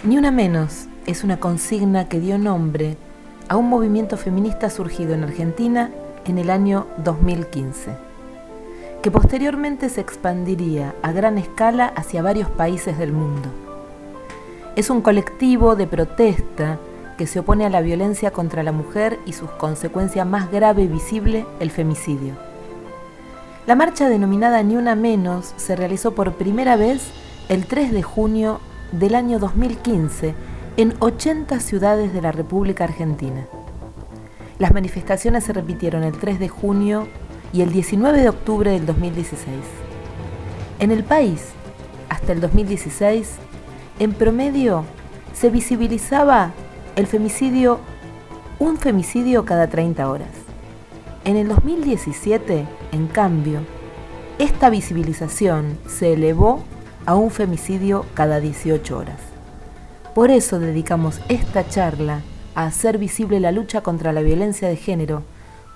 Ni una menos es una consigna que dio nombre a un movimiento feminista surgido en Argentina en el año 2015, que posteriormente se expandiría a gran escala hacia varios países del mundo. Es un colectivo de protesta que se opone a la violencia contra la mujer y sus consecuencias más grave y visible, el femicidio. La marcha denominada Ni Una Menos se realizó por primera vez el 3 de junio del año 2015 en 80 ciudades de la República Argentina. Las manifestaciones se repitieron el 3 de junio y el 19 de octubre del 2016. En el país, hasta el 2016, en promedio se visibilizaba el femicidio, un femicidio cada 30 horas. En el 2017, en cambio, esta visibilización se elevó a un femicidio cada 18 horas. Por eso dedicamos esta charla a hacer visible la lucha contra la violencia de género,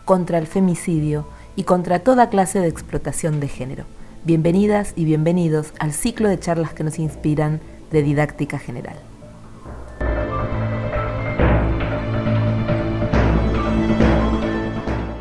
contra el femicidio y contra toda clase de explotación de género. Bienvenidas y bienvenidos al ciclo de charlas que nos inspiran de Didáctica General.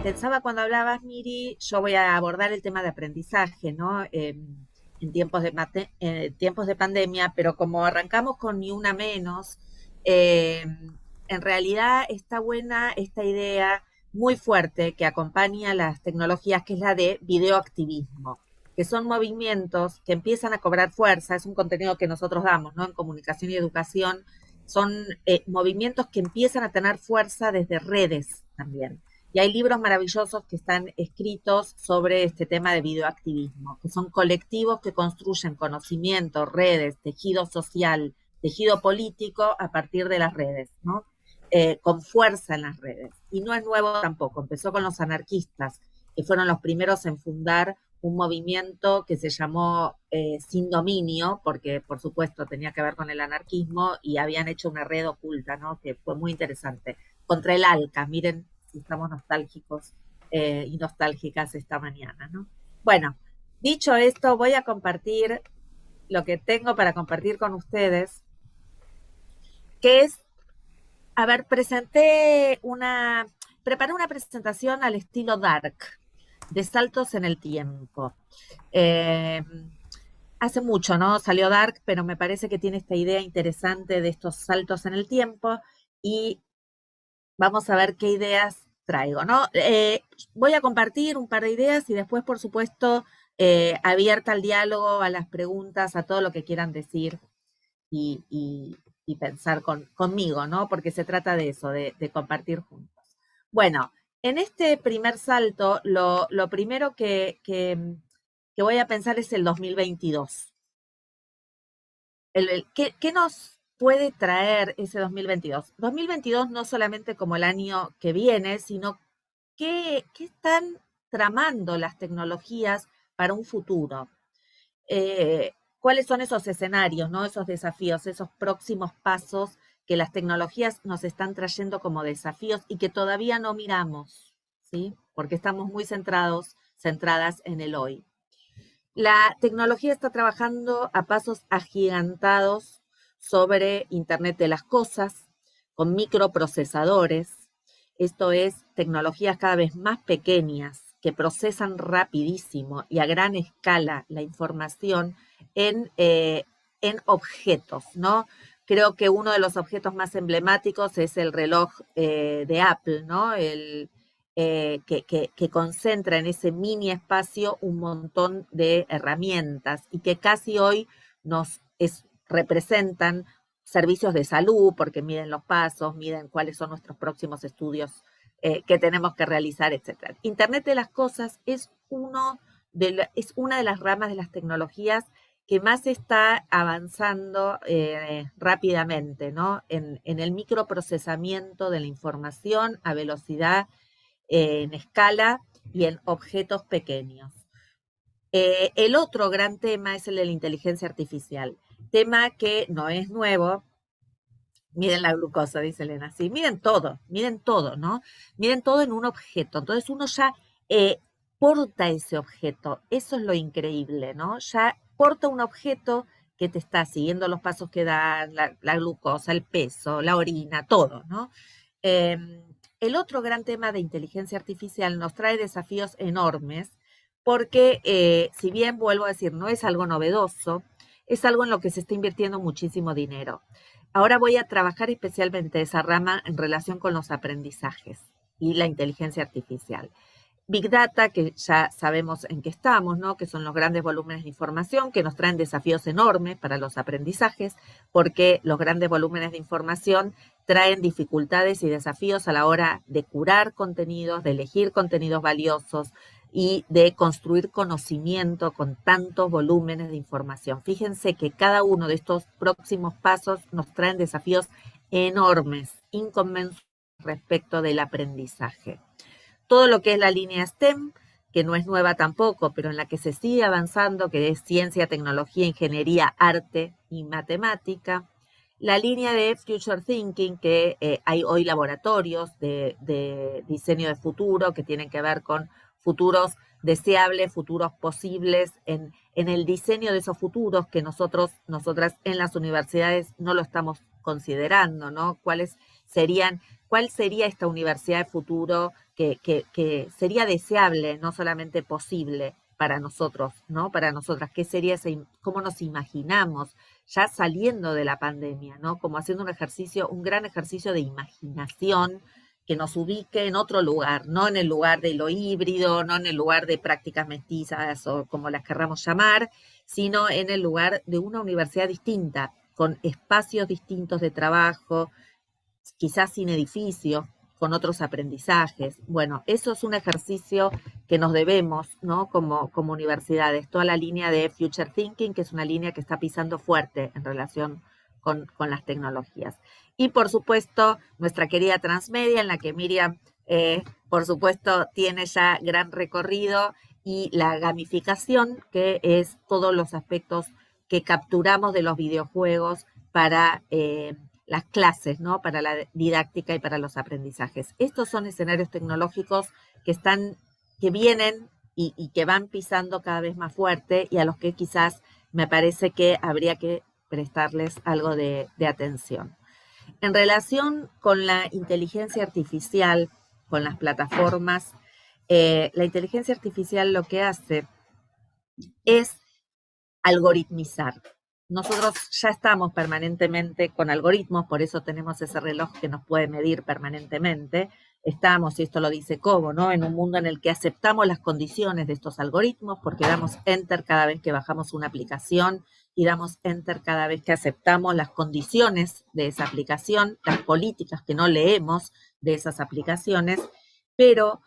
Pensaba cuando hablabas, Miri, yo voy a abordar el tema de aprendizaje, ¿no? En tiempos de pandemia, pero como arrancamos con Ni Una Menos, en realidad está buena esta idea muy fuerte que acompaña las tecnologías, que es la de videoactivismo, que son movimientos que empiezan a cobrar fuerza, es un contenido que nosotros damos, ¿no? En comunicación y educación, son movimientos que empiezan a tener fuerza desde redes también. Y hay libros maravillosos que están escritos sobre este tema de videoactivismo, que son colectivos que construyen conocimiento, redes, tejido social, tejido político a partir de las redes, ¿no? Con fuerza en las redes. Y no es nuevo tampoco, empezó con los anarquistas, que fueron los primeros en fundar un movimiento que se llamó Sin Dominio, porque por supuesto tenía que ver con el anarquismo y habían hecho una red oculta, ¿no? Que fue muy interesante, contra el ALCA. Miren si estamos nostálgicos y nostálgicas esta mañana, ¿no? Bueno, dicho esto, voy a compartir lo que tengo para compartir con ustedes, que es, a ver, preparé una presentación al estilo dark, de saltos en el tiempo. Eh, Hace mucho, ¿no? Salió Dark, pero me parece que tiene esta idea interesante de estos saltos en el tiempo y vamos a ver qué ideas traigo, ¿no? Voy a compartir un par de ideas y después, por supuesto, abierta al diálogo, a las preguntas, a todo lo que quieran decir y pensar conmigo, ¿no? Porque se trata de eso, de compartir juntos. Bueno, en este primer salto, lo primero que voy a pensar es el 2022. ¿Qué nos puede traer ese 2022? 2022 no solamente como el año que viene, sino qué están tramando las tecnologías para un futuro. ¿Cuáles son esos escenarios, ¿no? Esos desafíos, esos próximos pasos que las tecnologías nos están trayendo como desafíos y que todavía no miramos, ¿sí? Porque estamos muy centradas en el hoy. La tecnología está trabajando a pasos agigantados sobre Internet de las cosas, con microprocesadores. Esto es, tecnologías cada vez más pequeñas que procesan rapidísimo y a gran escala la información en objetos, ¿no? Creo que uno de los objetos más emblemáticos es el reloj de Apple, ¿no? Que concentra en ese mini espacio un montón de herramientas y que casi hoy representan servicios de salud, porque miden los pasos, miden cuáles son nuestros próximos estudios que tenemos que realizar, etc. Internet de las cosas es una de las ramas de las tecnologías que más está avanzando rápidamente, ¿no? En el microprocesamiento de la información a velocidad, en escala y en objetos pequeños. El otro gran tema es el de la inteligencia artificial, tema que no es nuevo. Miren la glucosa, dice Elena. Sí, miren todo, ¿no? Miren todo en un objeto. Entonces uno ya porta ese objeto. Eso es lo increíble, ¿no? Ya porta un objeto que te está siguiendo los pasos que da, la glucosa, el peso, la orina, todo, ¿no? El otro gran tema de inteligencia artificial nos trae desafíos enormes porque, si bien vuelvo a decir, no es algo novedoso, es algo en lo que se está invirtiendo muchísimo dinero. Ahora voy a trabajar especialmente esa rama en relación con los aprendizajes y la inteligencia artificial. Big Data, que ya sabemos en qué estamos, ¿no? Que son los grandes volúmenes de información que nos traen desafíos enormes para los aprendizajes, porque los grandes volúmenes de información traen dificultades y desafíos a la hora de curar contenidos, de elegir contenidos valiosos y de construir conocimiento con tantos volúmenes de información. Fíjense que cada uno de estos próximos pasos nos traen desafíos enormes, inconmensurables respecto del aprendizaje. Todo lo que es la línea STEM, que no es nueva tampoco, pero en la que se sigue avanzando, que es ciencia, tecnología, ingeniería, arte y matemática. La línea de Future Thinking, que hay hoy laboratorios de diseño de futuro que tienen que ver con futuros deseables, futuros posibles, en el diseño de esos futuros que nosotras en las universidades no lo estamos considerando, ¿no? ¿Cuál sería esta universidad de futuro que sería deseable, no solamente posible para nosotros, ¿no? Para nosotras, ¿qué sería cómo nos imaginamos ya saliendo de la pandemia, ¿no? Como haciendo un gran ejercicio de imaginación que nos ubique en otro lugar, no en el lugar de lo híbrido, no en el lugar de prácticas mestizas o como las querramos llamar, sino en el lugar de una universidad distinta, con espacios distintos de trabajo, quizás sin edificios, con otros aprendizajes. Bueno, eso es un ejercicio que nos debemos, ¿no? Como universidades, toda la línea de Future Thinking, que es una línea que está pisando fuerte en relación con las tecnologías. Y por supuesto, nuestra querida Transmedia, en la que Miriam, por supuesto, tiene ya gran recorrido, y la gamificación, que es todos los aspectos que capturamos de los videojuegos para las clases, ¿no? Para la didáctica y para los aprendizajes. Estos son escenarios tecnológicos que vienen y que van pisando cada vez más fuerte, y a los que quizás me parece que habría que prestarles algo de atención. En relación con la inteligencia artificial, con las plataformas, la inteligencia artificial lo que hace es algoritmizar. Nosotros ya estamos permanentemente con algoritmos, por eso tenemos ese reloj que nos puede medir permanentemente. Estamos, y esto lo dice Cobo, ¿no? En un mundo en el que aceptamos las condiciones de estos algoritmos, porque damos enter cada vez que bajamos una aplicación y damos enter cada vez que aceptamos las condiciones de esa aplicación, las políticas que no leemos de esas aplicaciones. Pero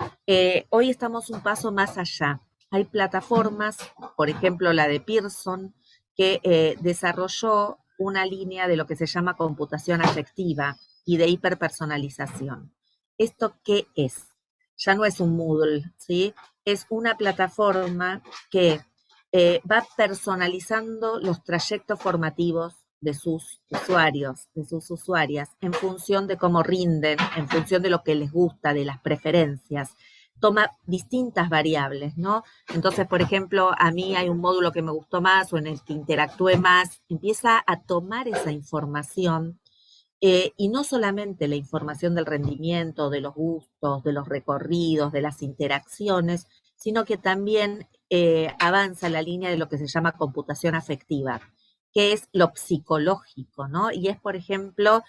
hoy estamos un paso más allá. Hay plataformas, por ejemplo la de Pearson, que desarrolló una línea de lo que se llama computación afectiva y de hiperpersonalización. ¿Esto qué es? Ya no es un Moodle, ¿sí? Es una plataforma que va personalizando los trayectos formativos de sus usuarios, de sus usuarias, en función de cómo rinden, en función de lo que les gusta, de las preferencias. Toma distintas variables, ¿no? Entonces, por ejemplo, a mí hay un módulo que me gustó más o en el que interactué más, empieza a tomar esa información, y no solamente la información del rendimiento, de los gustos, de los recorridos, de las interacciones, sino que también avanza la línea de lo que se llama computación afectiva, que es lo psicológico, ¿no? Y es, por ejemplo,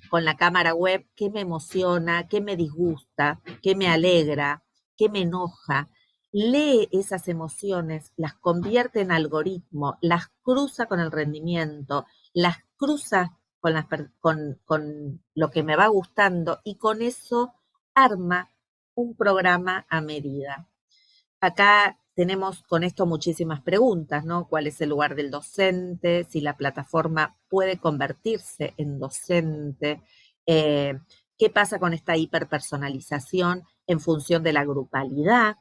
con la cámara web, qué me emociona, qué me disgusta, qué me alegra, qué me enoja. Lee esas emociones, las convierte en algoritmo, las cruza con el rendimiento, las cruza con lo que me va gustando, y con eso arma un programa a medida. Acá tenemos con esto muchísimas preguntas, ¿no? ¿Cuál es el lugar del docente? Si la plataforma puede convertirse en docente. ¿Qué pasa con esta hiperpersonalización en función de la grupalidad?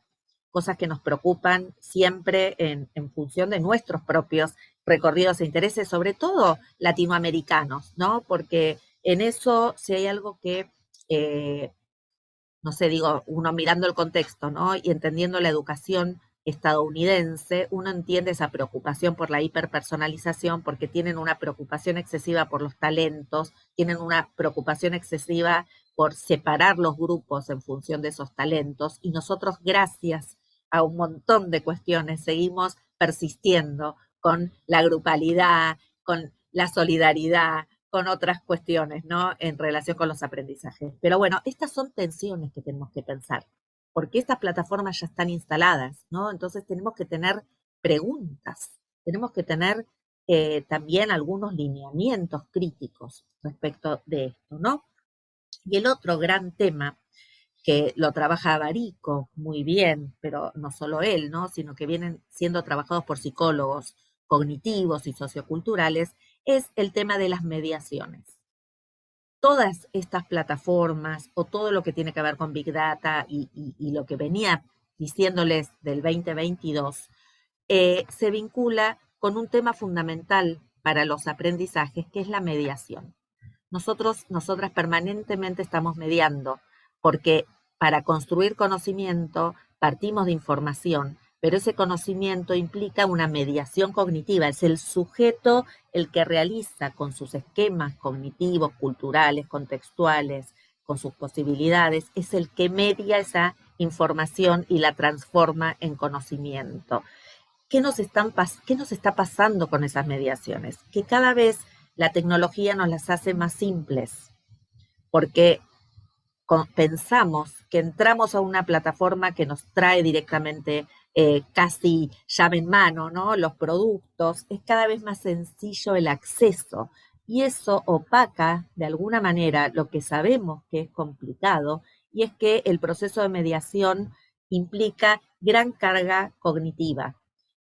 Cosas que nos preocupan siempre en función de nuestros propios recorridos e intereses, sobre todo latinoamericanos, ¿no? Porque en eso, si hay algo que no sé, digo, uno mirando el contexto, ¿no? Y entendiendo la educación estadounidense, uno entiende esa preocupación por la hiperpersonalización porque tienen una preocupación excesiva por los talentos, tienen una preocupación excesiva por separar los grupos en función de esos talentos y nosotros, gracias a un montón de cuestiones, seguimos persistiendo con la grupalidad, con la solidaridad, con otras cuestiones, ¿no? En relación con los aprendizajes. Pero bueno, estas son tensiones que tenemos que pensar, porque estas plataformas ya están instaladas, ¿no? Entonces tenemos que tener preguntas, tenemos que tener también algunos lineamientos críticos respecto de esto, ¿no? Y el otro gran tema que lo trabaja Barico muy bien, pero no solo él, ¿no? Sino que vienen siendo trabajados por psicólogos cognitivos y socioculturales, es el tema de las mediaciones. Todas estas plataformas o todo lo que tiene que ver con Big Data y lo que venía diciéndoles del 2022, se vincula con un tema fundamental para los aprendizajes, que es la mediación. Nosotras permanentemente estamos mediando, porque para construir conocimiento partimos de información, pero ese conocimiento implica una mediación cognitiva, es el sujeto el que realiza con sus esquemas cognitivos, culturales, contextuales, con sus posibilidades, es el que media esa información y la transforma en conocimiento. ¿Qué nos está pasando con esas mediaciones? Que cada vez la tecnología nos las hace más simples, porque pensamos que entramos a una plataforma que nos trae directamente casi llave en mano, ¿no? Los productos, es cada vez más sencillo el acceso y eso opaca de alguna manera lo que sabemos que es complicado y es que el proceso de mediación implica gran carga cognitiva,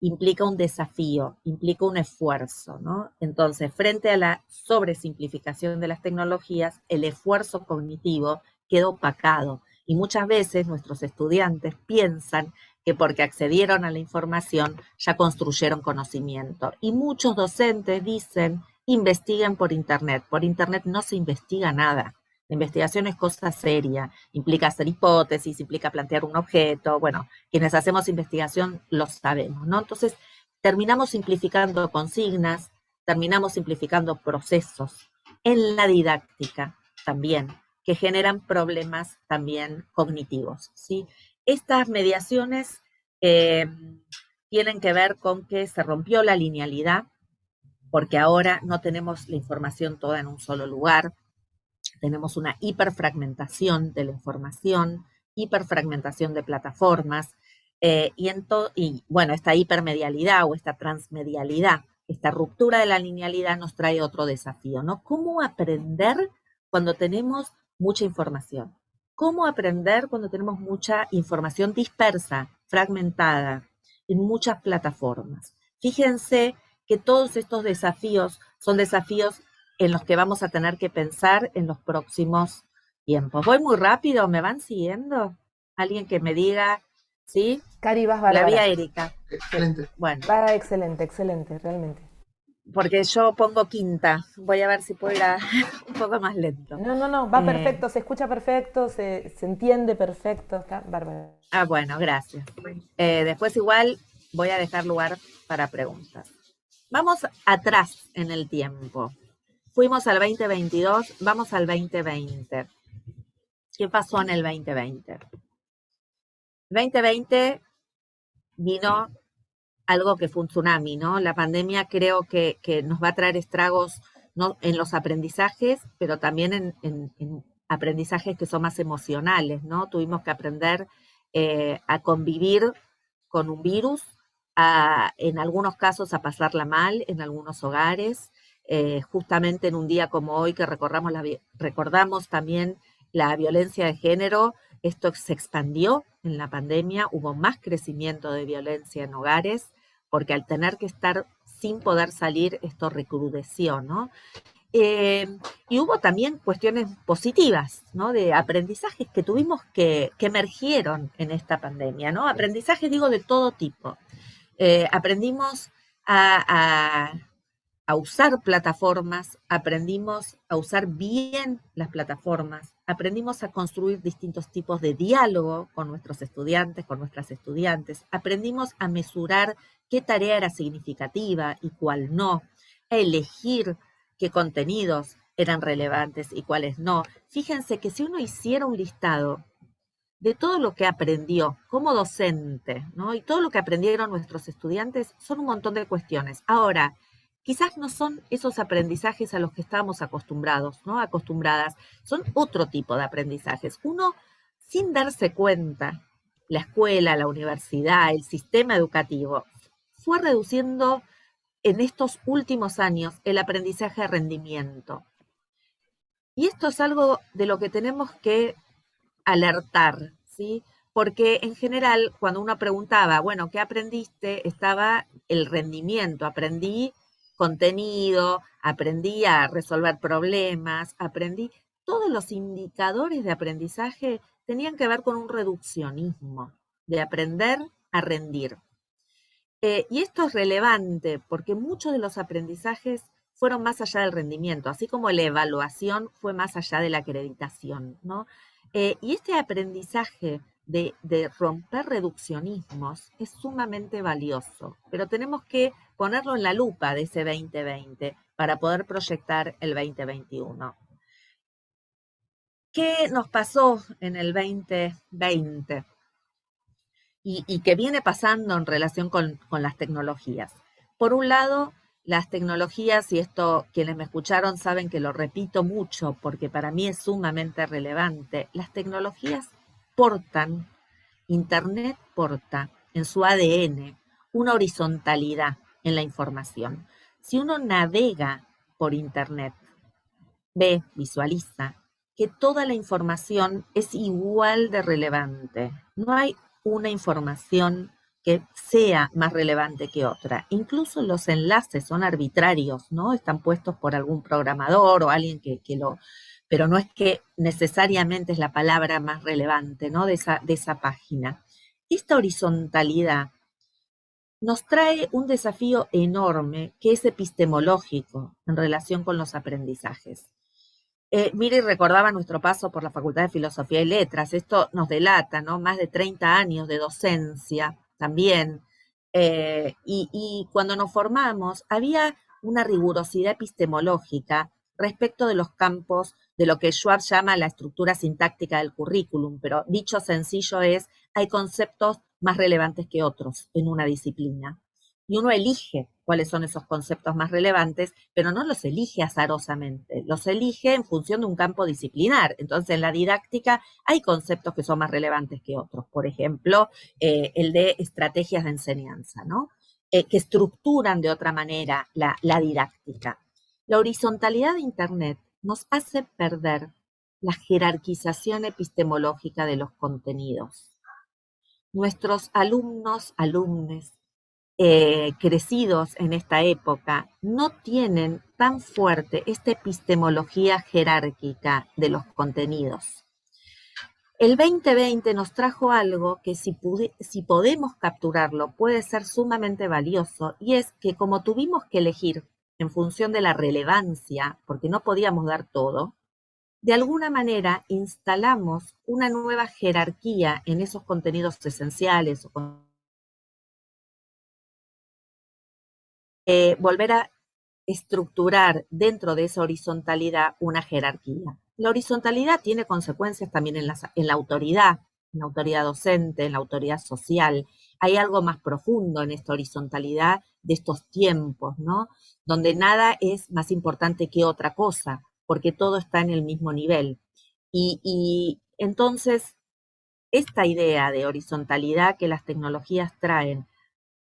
implica un desafío, implica un esfuerzo, ¿no? Entonces, frente a la sobresimplificación de las tecnologías, el esfuerzo cognitivo queda opacado y muchas veces nuestros estudiantes piensan que porque accedieron a la información ya construyeron conocimiento. Y muchos docentes dicen, investiguen por Internet. Por Internet no se investiga nada. La investigación es cosa seria, implica hacer hipótesis, implica plantear un objeto. Bueno, quienes hacemos investigación lo sabemos, ¿no? Entonces, terminamos simplificando consignas, terminamos simplificando procesos en la didáctica también, que generan problemas también cognitivos, ¿sí? Estas mediaciones tienen que ver con que se rompió la linealidad, porque ahora no tenemos la información toda en un solo lugar, tenemos una hiperfragmentación de la información, hiperfragmentación de plataformas, y bueno, esta hipermedialidad o esta transmedialidad, esta ruptura de la linealidad nos trae otro desafío, ¿no? ¿Cómo aprender cuando tenemos mucha información? ¿Cómo aprender cuando tenemos mucha información dispersa, fragmentada, en muchas plataformas? Fíjense que todos estos desafíos son desafíos en los que vamos a tener que pensar en los próximos tiempos. ¿Voy muy rápido? ¿Me van siguiendo? Alguien que me diga, ¿sí? Cari, vas La vi bárbara. a Erika. Excelente. Bueno, Va excelente, excelente, realmente. porque yo pongo quinta. Voy a ver si puedo ir un poco más lento. No, va perfecto, se escucha perfecto, se entiende perfecto, está bárbaro. Bueno, gracias. Después igual voy a dejar lugar para preguntas. Vamos atrás en el tiempo. Fuimos al 2022, vamos al 2020. ¿Qué pasó en el 2020? El 2020 vino algo que fue un tsunami, ¿no? La pandemia creo que nos va a traer estragos, ¿no?, en los aprendizajes, pero también en aprendizajes que son más emocionales, ¿no? Tuvimos que aprender a convivir con un virus, en algunos casos a pasarla mal, en algunos hogares, justamente en un día como hoy que recordamos también la violencia de género. Esto se expandió en la pandemia, hubo más crecimiento de violencia en hogares, porque al tener que estar sin poder salir, esto recrudeció, ¿no? Y hubo también cuestiones positivas, ¿no? De aprendizajes que tuvimos que emergieron en esta pandemia, ¿no? Aprendizajes, digo, de todo tipo. Aprendimos a usar plataformas, aprendimos a usar bien las plataformas, aprendimos a construir distintos tipos de diálogo con nuestros estudiantes, con nuestras estudiantes, aprendimos a mesurar qué tarea era significativa y cuál no, a elegir qué contenidos eran relevantes y cuáles no. Fíjense que si uno hiciera un listado de todo lo que aprendió como docente, ¿no? Y todo lo que aprendieron nuestros estudiantes, son un montón de cuestiones. Ahora, quizás no son esos aprendizajes a los que estábamos acostumbrados, ¿no? Acostumbradas, son otro tipo de aprendizajes. Uno, sin darse cuenta, la escuela, la universidad, el sistema educativo, fue reduciendo en estos últimos años el aprendizaje de rendimiento. Y esto es algo de lo que tenemos que alertar, ¿sí? Porque en general, cuando uno preguntaba, bueno, ¿qué aprendiste? Estaba el rendimiento, aprendí contenido, aprendí a resolver problemas, aprendí. Todos los indicadores de aprendizaje tenían que ver con un reduccionismo, de aprender a rendir. Y esto es relevante porque muchos de los aprendizajes fueron más allá del rendimiento, así como la evaluación fue más allá de la acreditación, ¿no? Y este aprendizaje de romper reduccionismos es sumamente valioso, pero tenemos que ponerlo en la lupa de ese 2020 para poder proyectar el 2021. ¿Qué nos pasó en el 2020? Y que viene pasando en relación con las tecnologías. Por un lado, las tecnologías, y esto quienes me escucharon saben que lo repito mucho porque para mí es sumamente relevante, las tecnologías portan, Internet porta en su ADN una horizontalidad en la información. Si uno navega por Internet, ve, visualiza, que toda la información es igual de relevante. No hay una información que sea más relevante que otra. Incluso los enlaces son arbitrarios, ¿no? Están puestos por algún programador o alguien que lo... Pero no es que necesariamente es la palabra más relevante, ¿no? De esa página. Esta horizontalidad nos trae un desafío enorme que es epistemológico en relación con los aprendizajes. Miri recordaba nuestro paso por la Facultad de Filosofía y Letras. Esto nos delata, ¿no? Más de 30 años de docencia también. Y cuando nos formamos, había una rigurosidad epistemológica respecto de los campos de lo que Schwab llama la estructura sintáctica del currículum, pero dicho sencillo es, hay conceptos más relevantes que otros en una disciplina. Y uno elige cuáles son esos conceptos más relevantes, pero no los elige azarosamente, los elige en función de un campo disciplinar. Entonces, en la didáctica hay conceptos que son más relevantes que otros. Por ejemplo, el de estrategias de enseñanza, ¿no? Que estructuran de otra manera la didáctica. La horizontalidad de Internet nos hace perder la jerarquización epistemológica de los contenidos. Nuestros alumnes, crecidos en esta época no tienen tan fuerte esta epistemología jerárquica de los contenidos. El 2020 nos trajo algo que si podemos capturarlo puede ser sumamente valioso, y es que como tuvimos que elegir en función de la relevancia, porque no podíamos dar todo, de alguna manera instalamos una nueva jerarquía en esos contenidos esenciales, volver a estructurar dentro de esa horizontalidad una jerarquía. La horizontalidad tiene consecuencias también en la autoridad docente, en la autoridad social. Hay algo más profundo en esta horizontalidad de estos tiempos, ¿no? Donde nada es más importante que otra cosa, porque todo está en el mismo nivel. Y entonces, esta idea de horizontalidad que las tecnologías traen,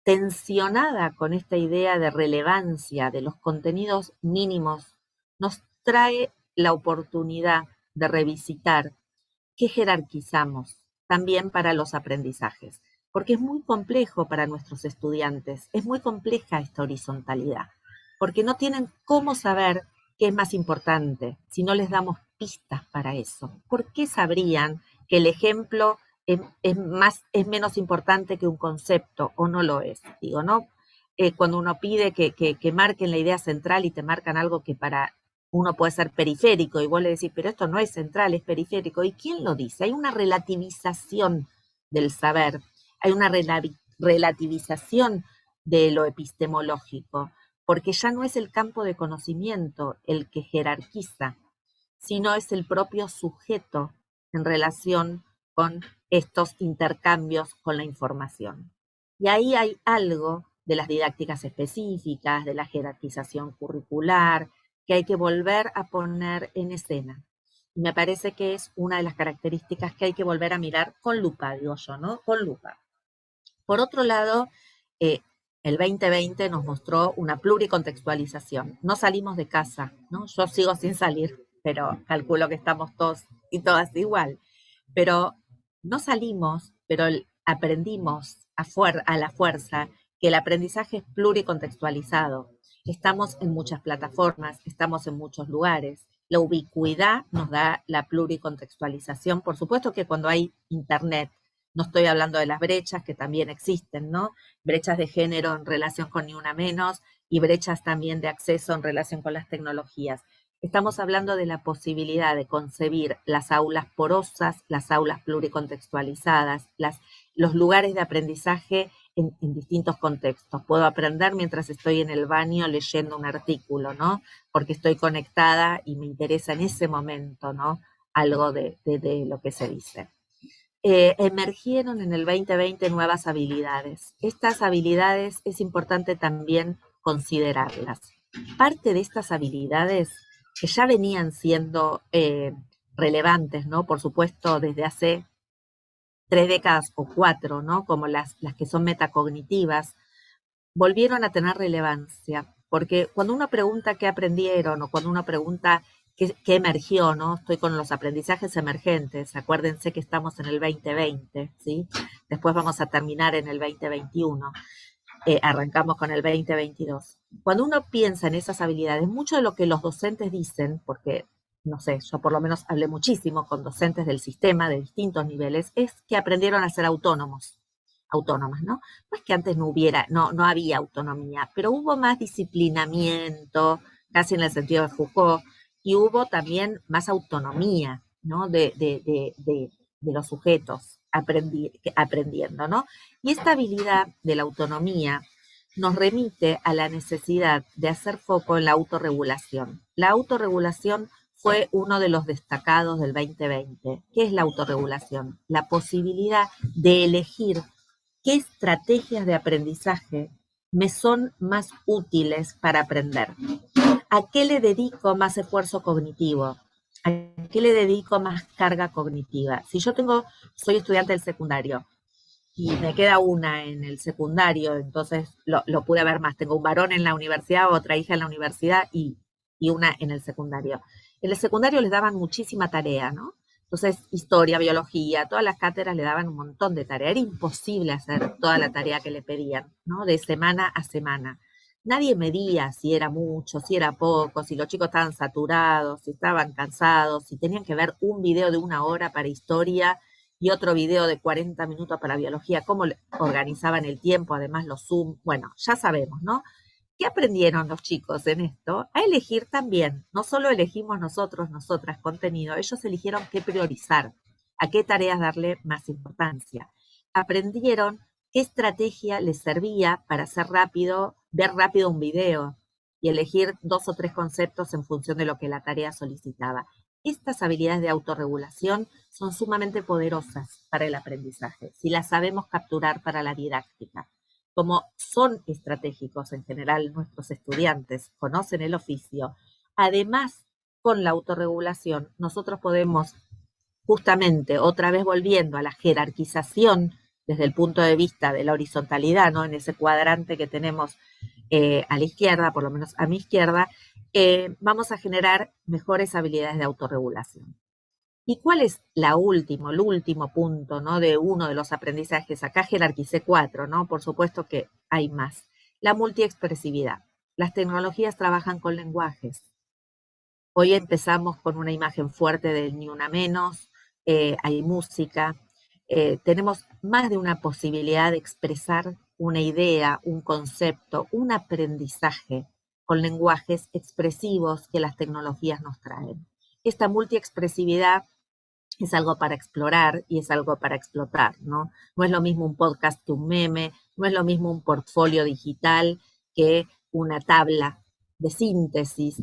tensionada con esta idea de relevancia de los contenidos mínimos, nos trae la oportunidad de revisitar qué jerarquizamos también para los aprendizajes, porque es muy complejo para nuestros estudiantes, es muy compleja esta horizontalidad, porque no tienen cómo saber qué es más importante si no les damos pistas para eso. ¿Por qué sabrían que el ejemplo es menos importante que un concepto o no lo es? Digo, ¿no? Cuando uno pide que marquen la idea central y te marcan algo que para uno puede ser periférico y vos le decís, pero esto no es central, es periférico. ¿Y quién lo dice? Hay una relativización del saber, hay una relativización de lo epistemológico, porque ya no es el campo de conocimiento el que jerarquiza, sino es el propio sujeto en relación con estos intercambios con la información. Y ahí hay algo de las didácticas específicas, de la jerarquización curricular, que hay que volver a poner en escena. Y me parece que es una de las características que hay que volver a mirar con lupa, digo yo, ¿no? Con lupa. Por otro lado, eh, el 2020 nos mostró una pluricontextualización. No salimos de casa, ¿no? Yo sigo sin salir, pero calculo que estamos todos y todas igual. Pero no salimos, pero aprendimos a la fuerza que el aprendizaje es pluricontextualizado. Estamos en muchas plataformas, estamos en muchos lugares. La ubicuidad nos da la pluricontextualización. Por supuesto que cuando hay internet, no estoy hablando de las brechas que también existen, ¿no? Brechas de género en relación con Ni Una Menos y brechas también de acceso en relación con las tecnologías. Estamos hablando de la posibilidad de concebir las aulas porosas, las aulas pluricontextualizadas, los lugares de aprendizaje en distintos contextos. Puedo aprender mientras estoy en el baño leyendo un artículo, ¿no? Porque estoy conectada y me interesa en ese momento, ¿no? Algo de lo que se dice. Emergieron en el 2020 nuevas habilidades. Estas habilidades es importante también considerarlas. Parte de estas habilidades que ya venían siendo relevantes, ¿no? Por supuesto, desde hace 3 décadas o 4, ¿no? Como las que son metacognitivas, volvieron a tener relevancia, porque cuando uno pregunta qué aprendieron o cuando uno pregunta qué emergió, ¿no? Estoy con los aprendizajes emergentes, acuérdense que estamos en el 2020, ¿sí? Después vamos a terminar en el 2021, arrancamos con el 2022. Cuando uno piensa en esas habilidades, mucho de lo que los docentes dicen, porque no sé, yo por lo menos hablé muchísimo con docentes del sistema de distintos niveles, es que aprendieron a ser autónomas, ¿no? No es que antes no había autonomía, pero hubo más disciplinamiento, casi en el sentido de Foucault, y hubo también más autonomía, ¿no? De los sujetos aprendiendo, ¿no? Y esta habilidad de la autonomía nos remite a la necesidad de hacer foco en la autorregulación. La autorregulación fue uno de los destacados del 2020. ¿Qué es la autorregulación? La posibilidad de elegir qué estrategias de aprendizaje me son más útiles para aprender. ¿A qué le dedico más esfuerzo cognitivo? ¿A qué le dedico más carga cognitiva? Si yo soy estudiante del secundario y me queda una en el secundario, entonces lo pude ver más. Tengo un varón en la universidad, otra hija en la universidad y una en el secundario. En el secundario les daban muchísima tarea, ¿no? Entonces, historia, biología, todas las cátedras le daban un montón de tarea. Era imposible hacer toda la tarea que le pedían, ¿no? De semana a semana. Nadie medía si era mucho, si era poco, si los chicos estaban saturados, si estaban cansados, si tenían que ver un video de 1 hora para historia y otro video de 40 minutos para biología, cómo organizaban el tiempo, además los Zoom. Bueno, ya sabemos, ¿no? ¿Qué aprendieron los chicos en esto? A elegir también. No solo elegimos nosotros, nosotras contenido, ellos eligieron qué priorizar, a qué tareas darle más importancia. Aprendieron qué estrategia les servía para hacer rápido, ver rápido un video y elegir 2 o 3 conceptos en función de lo que la tarea solicitaba. Estas habilidades de autorregulación son sumamente poderosas para el aprendizaje, si las sabemos capturar para la didáctica. Como son estratégicos en general nuestros estudiantes, conocen el oficio, además con la autorregulación nosotros podemos justamente, otra vez volviendo a la jerarquización desde el punto de vista de la horizontalidad, ¿no? En ese cuadrante que tenemos a la izquierda, por lo menos a mi izquierda, vamos a generar mejores habilidades de autorregulación. ¿Y cuál es el último punto, ¿no? De uno de los aprendizajes? Acá jerarquicé 4, ¿no? Por supuesto que hay más. La multiexpresividad. Las tecnologías trabajan con lenguajes. Hoy empezamos con una imagen fuerte del Ni Una Menos, hay música, tenemos más de una posibilidad de expresar una idea, un concepto, un aprendizaje con lenguajes expresivos que las tecnologías nos traen. Esta multiexpresividad es algo para explorar y es algo para explotar, ¿no? No es lo mismo un podcast que un meme, no es lo mismo un portfolio digital que una tabla de síntesis.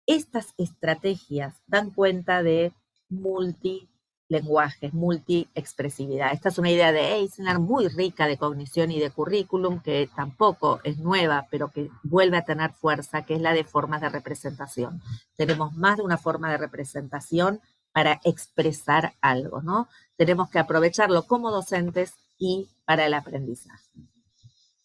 Estas estrategias dan cuenta de multilenguajes, multiexpresividad. Esta es una idea de Eisner muy rica de cognición y de currículum, que tampoco es nueva, pero que vuelve a tener fuerza, que es la de formas de representación. Tenemos más de una forma de representación para expresar algo, ¿no? Tenemos que aprovecharlo como docentes y para el aprendizaje.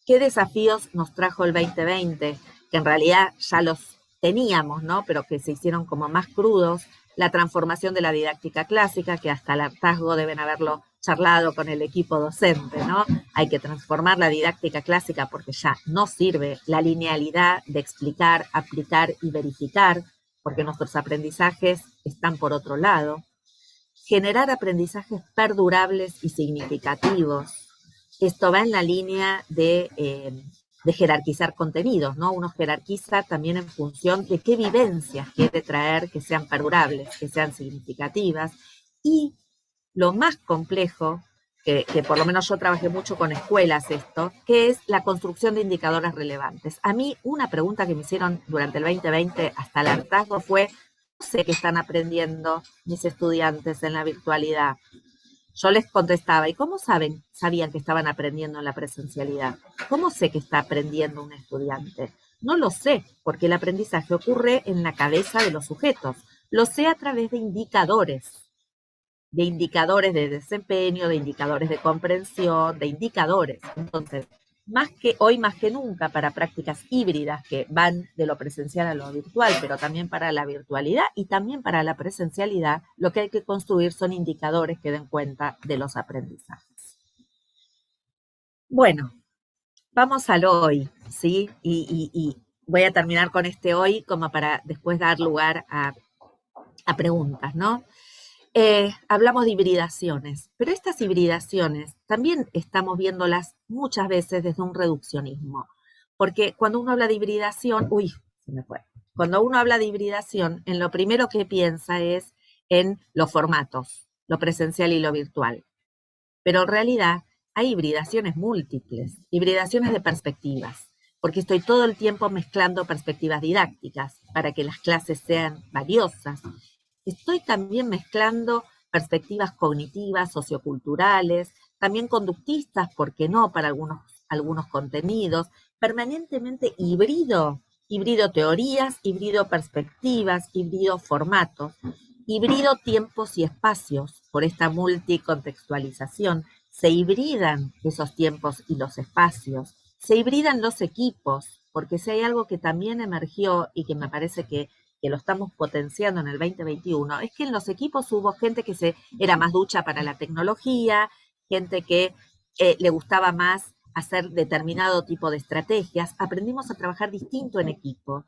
¿Qué desafíos nos trajo el 2020? Que en realidad ya los teníamos, ¿no? Pero que se hicieron como más crudos. La transformación de la didáctica clásica, que hasta el hartazgo deben haberlo charlado con el equipo docente, ¿no? Hay que transformar la didáctica clásica porque ya no sirve la linealidad de explicar, aplicar y verificar, porque nuestros aprendizajes están por otro lado. Generar aprendizajes perdurables y significativos. Esto va en la línea de jerarquizar contenidos, ¿no? Uno jerarquiza también en función de qué vivencias quiere traer que sean perdurables, que sean significativas. Y lo más complejo, que por lo menos yo trabajé mucho con escuelas esto, que es la construcción de indicadores relevantes. A mí una pregunta que me hicieron durante el 2020 hasta el hartazgo fue: ¿cómo sé que están aprendiendo mis estudiantes en la virtualidad? Yo les contestaba: ¿y cómo sabían que estaban aprendiendo en la presencialidad? ¿Cómo sé que está aprendiendo un estudiante? No lo sé, porque el aprendizaje ocurre en la cabeza de los sujetos. Lo sé a través de de desempeño, de indicadores de comprensión, de indicadores. Entonces, hoy más que nunca, para prácticas híbridas que van de lo presencial a lo virtual, pero también para la virtualidad y también para la presencialidad, lo que hay que construir son indicadores que den cuenta de los aprendizajes. Bueno, vamos al hoy, ¿sí? Y voy a terminar con este hoy como para después dar lugar a preguntas, ¿no? Hablamos de hibridaciones, pero estas hibridaciones también estamos viéndolas muchas veces desde un reduccionismo, porque cuando uno habla de hibridación, se me fue. Cuando uno habla de hibridación, en lo primero que piensa es en los formatos, lo presencial y lo virtual, pero en realidad hay hibridaciones múltiples, hibridaciones de perspectivas, porque estoy todo el tiempo mezclando perspectivas didácticas para que las clases sean valiosas. Estoy también mezclando perspectivas cognitivas, socioculturales, también conductistas, ¿por qué no?, para algunos contenidos. Permanentemente híbrido teorías, híbrido perspectivas, híbrido formatos, híbrido tiempos y espacios. Por esta multicontextualización se hibridan esos tiempos y los espacios, se hibridan los equipos, porque si hay algo que también emergió y que me parece que lo estamos potenciando en el 2021, es que en los equipos hubo gente que era más ducha para la tecnología, gente que le gustaba más hacer determinado tipo de estrategias. Aprendimos a trabajar distinto en equipo.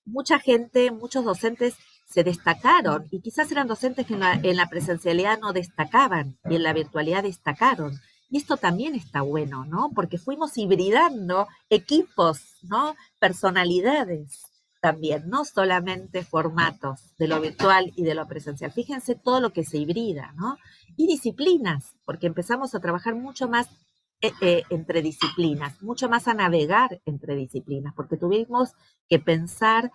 Mucha gente, muchos docentes se destacaron y quizás eran docentes que en la presencialidad no destacaban y en la virtualidad destacaron. Y esto también está bueno, ¿no? Porque fuimos hibridando equipos, ¿no? Personalidades también, no solamente formatos de lo virtual y de lo presencial. Fíjense todo lo que se hibrida, ¿no? Y disciplinas, porque empezamos a trabajar mucho más entre disciplinas, mucho más a navegar entre disciplinas, porque tuvimos que pensar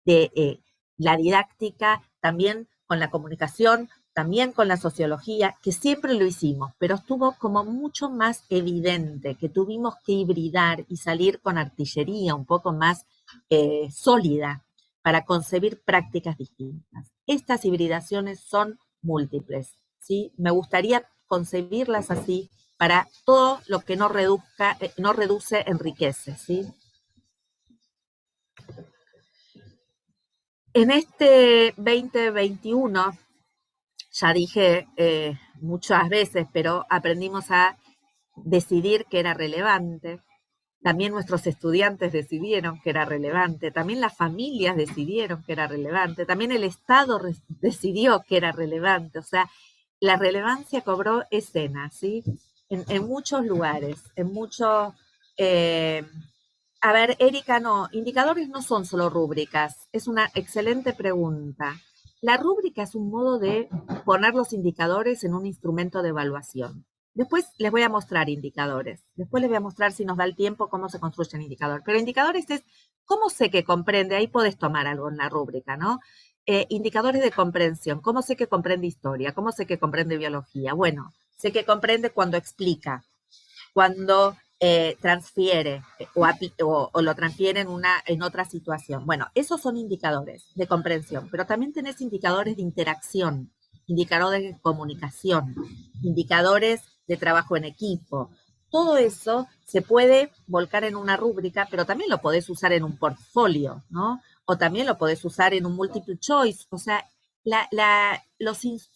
de la didáctica también con la comunicación, también con la sociología, que siempre lo hicimos, pero estuvo como mucho más evidente que tuvimos que hibridar y salir con artillería un poco más sólida para concebir prácticas distintas. Estas hibridaciones son múltiples, ¿sí? Me gustaría concebirlas así para todo lo que no reduce, enriquece, ¿sí? En este 2021, ya dije muchas veces, pero aprendimos a decidir que era relevante. También nuestros estudiantes decidieron que era relevante, también las familias decidieron que era relevante, también el Estado decidió que era relevante. O sea, la relevancia cobró escena, ¿sí? En muchos lugares, en muchos A ver, Erika, no, indicadores no son solo rúbricas. Es una excelente pregunta. La rúbrica es un modo de poner los indicadores en un instrumento de evaluación. Después les voy a mostrar indicadores. Después les voy a mostrar, si nos da el tiempo, cómo se construye un indicador. Pero indicadores es cómo sé que comprende, ahí podés tomar algo en la rúbrica, ¿no? Indicadores de comprensión, cómo sé que comprende historia, cómo sé que comprende biología. Bueno, sé que comprende cuando explica, cuando transfiere o lo transfiere en otra situación. Bueno, esos son indicadores de comprensión, pero también tenés indicadores de interacción, indicadores de comunicación, indicadores de trabajo en equipo. Todo eso se puede volcar en una rúbrica, pero también lo podés usar en un portfolio, ¿no? O también lo podés usar en un multiple choice. O sea,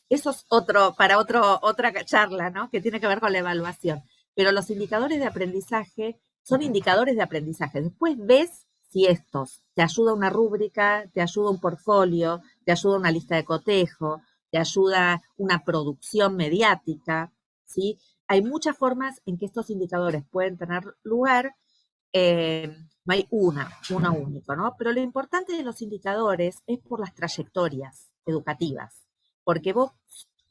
eso es otra charla, ¿no? Que tiene que ver con la evaluación. Pero los indicadores de aprendizaje son indicadores de aprendizaje. Después ves si estos te ayuda una rúbrica, te ayuda un portfolio, te ayuda una lista de cotejo, te ayuda una producción mediática, ¿sí? Hay muchas formas en que estos indicadores pueden tener lugar. No hay uno único, ¿no? Pero lo importante de los indicadores es por las trayectorias educativas, porque vos,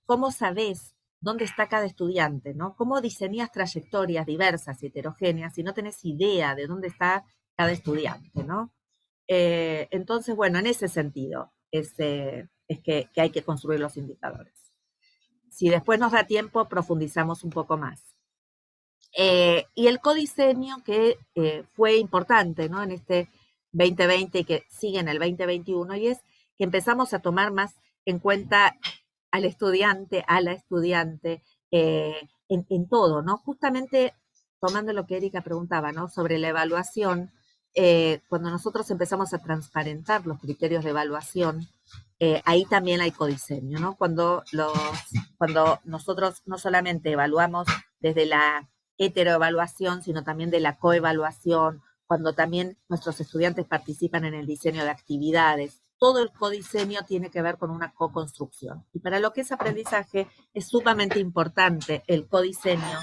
¿cómo sabés dónde está cada estudiante, ¿no? ¿Cómo diseñas trayectorias diversas y heterogéneas si no tenés idea de dónde está cada estudiante, ¿no? Entonces, bueno, en ese sentido es que hay que construir los indicadores. Si después nos da tiempo, profundizamos un poco más. Y el codiseño que fue importante, ¿no? En este 2020 y que sigue en el 2021, y es que empezamos a tomar más en cuenta al estudiante, a la estudiante, en todo, ¿no? Justamente tomando lo que Erika preguntaba, ¿no? Sobre la evaluación, cuando nosotros empezamos a transparentar los criterios de evaluación, ahí también hay codiseño, ¿no? Cuando nosotros no solamente evaluamos desde la heteroevaluación, sino también de la coevaluación, cuando también nuestros estudiantes participan en el diseño de actividades. Todo el codiseño tiene que ver con una co-construcción. Y para lo que es aprendizaje es sumamente importante el codiseño,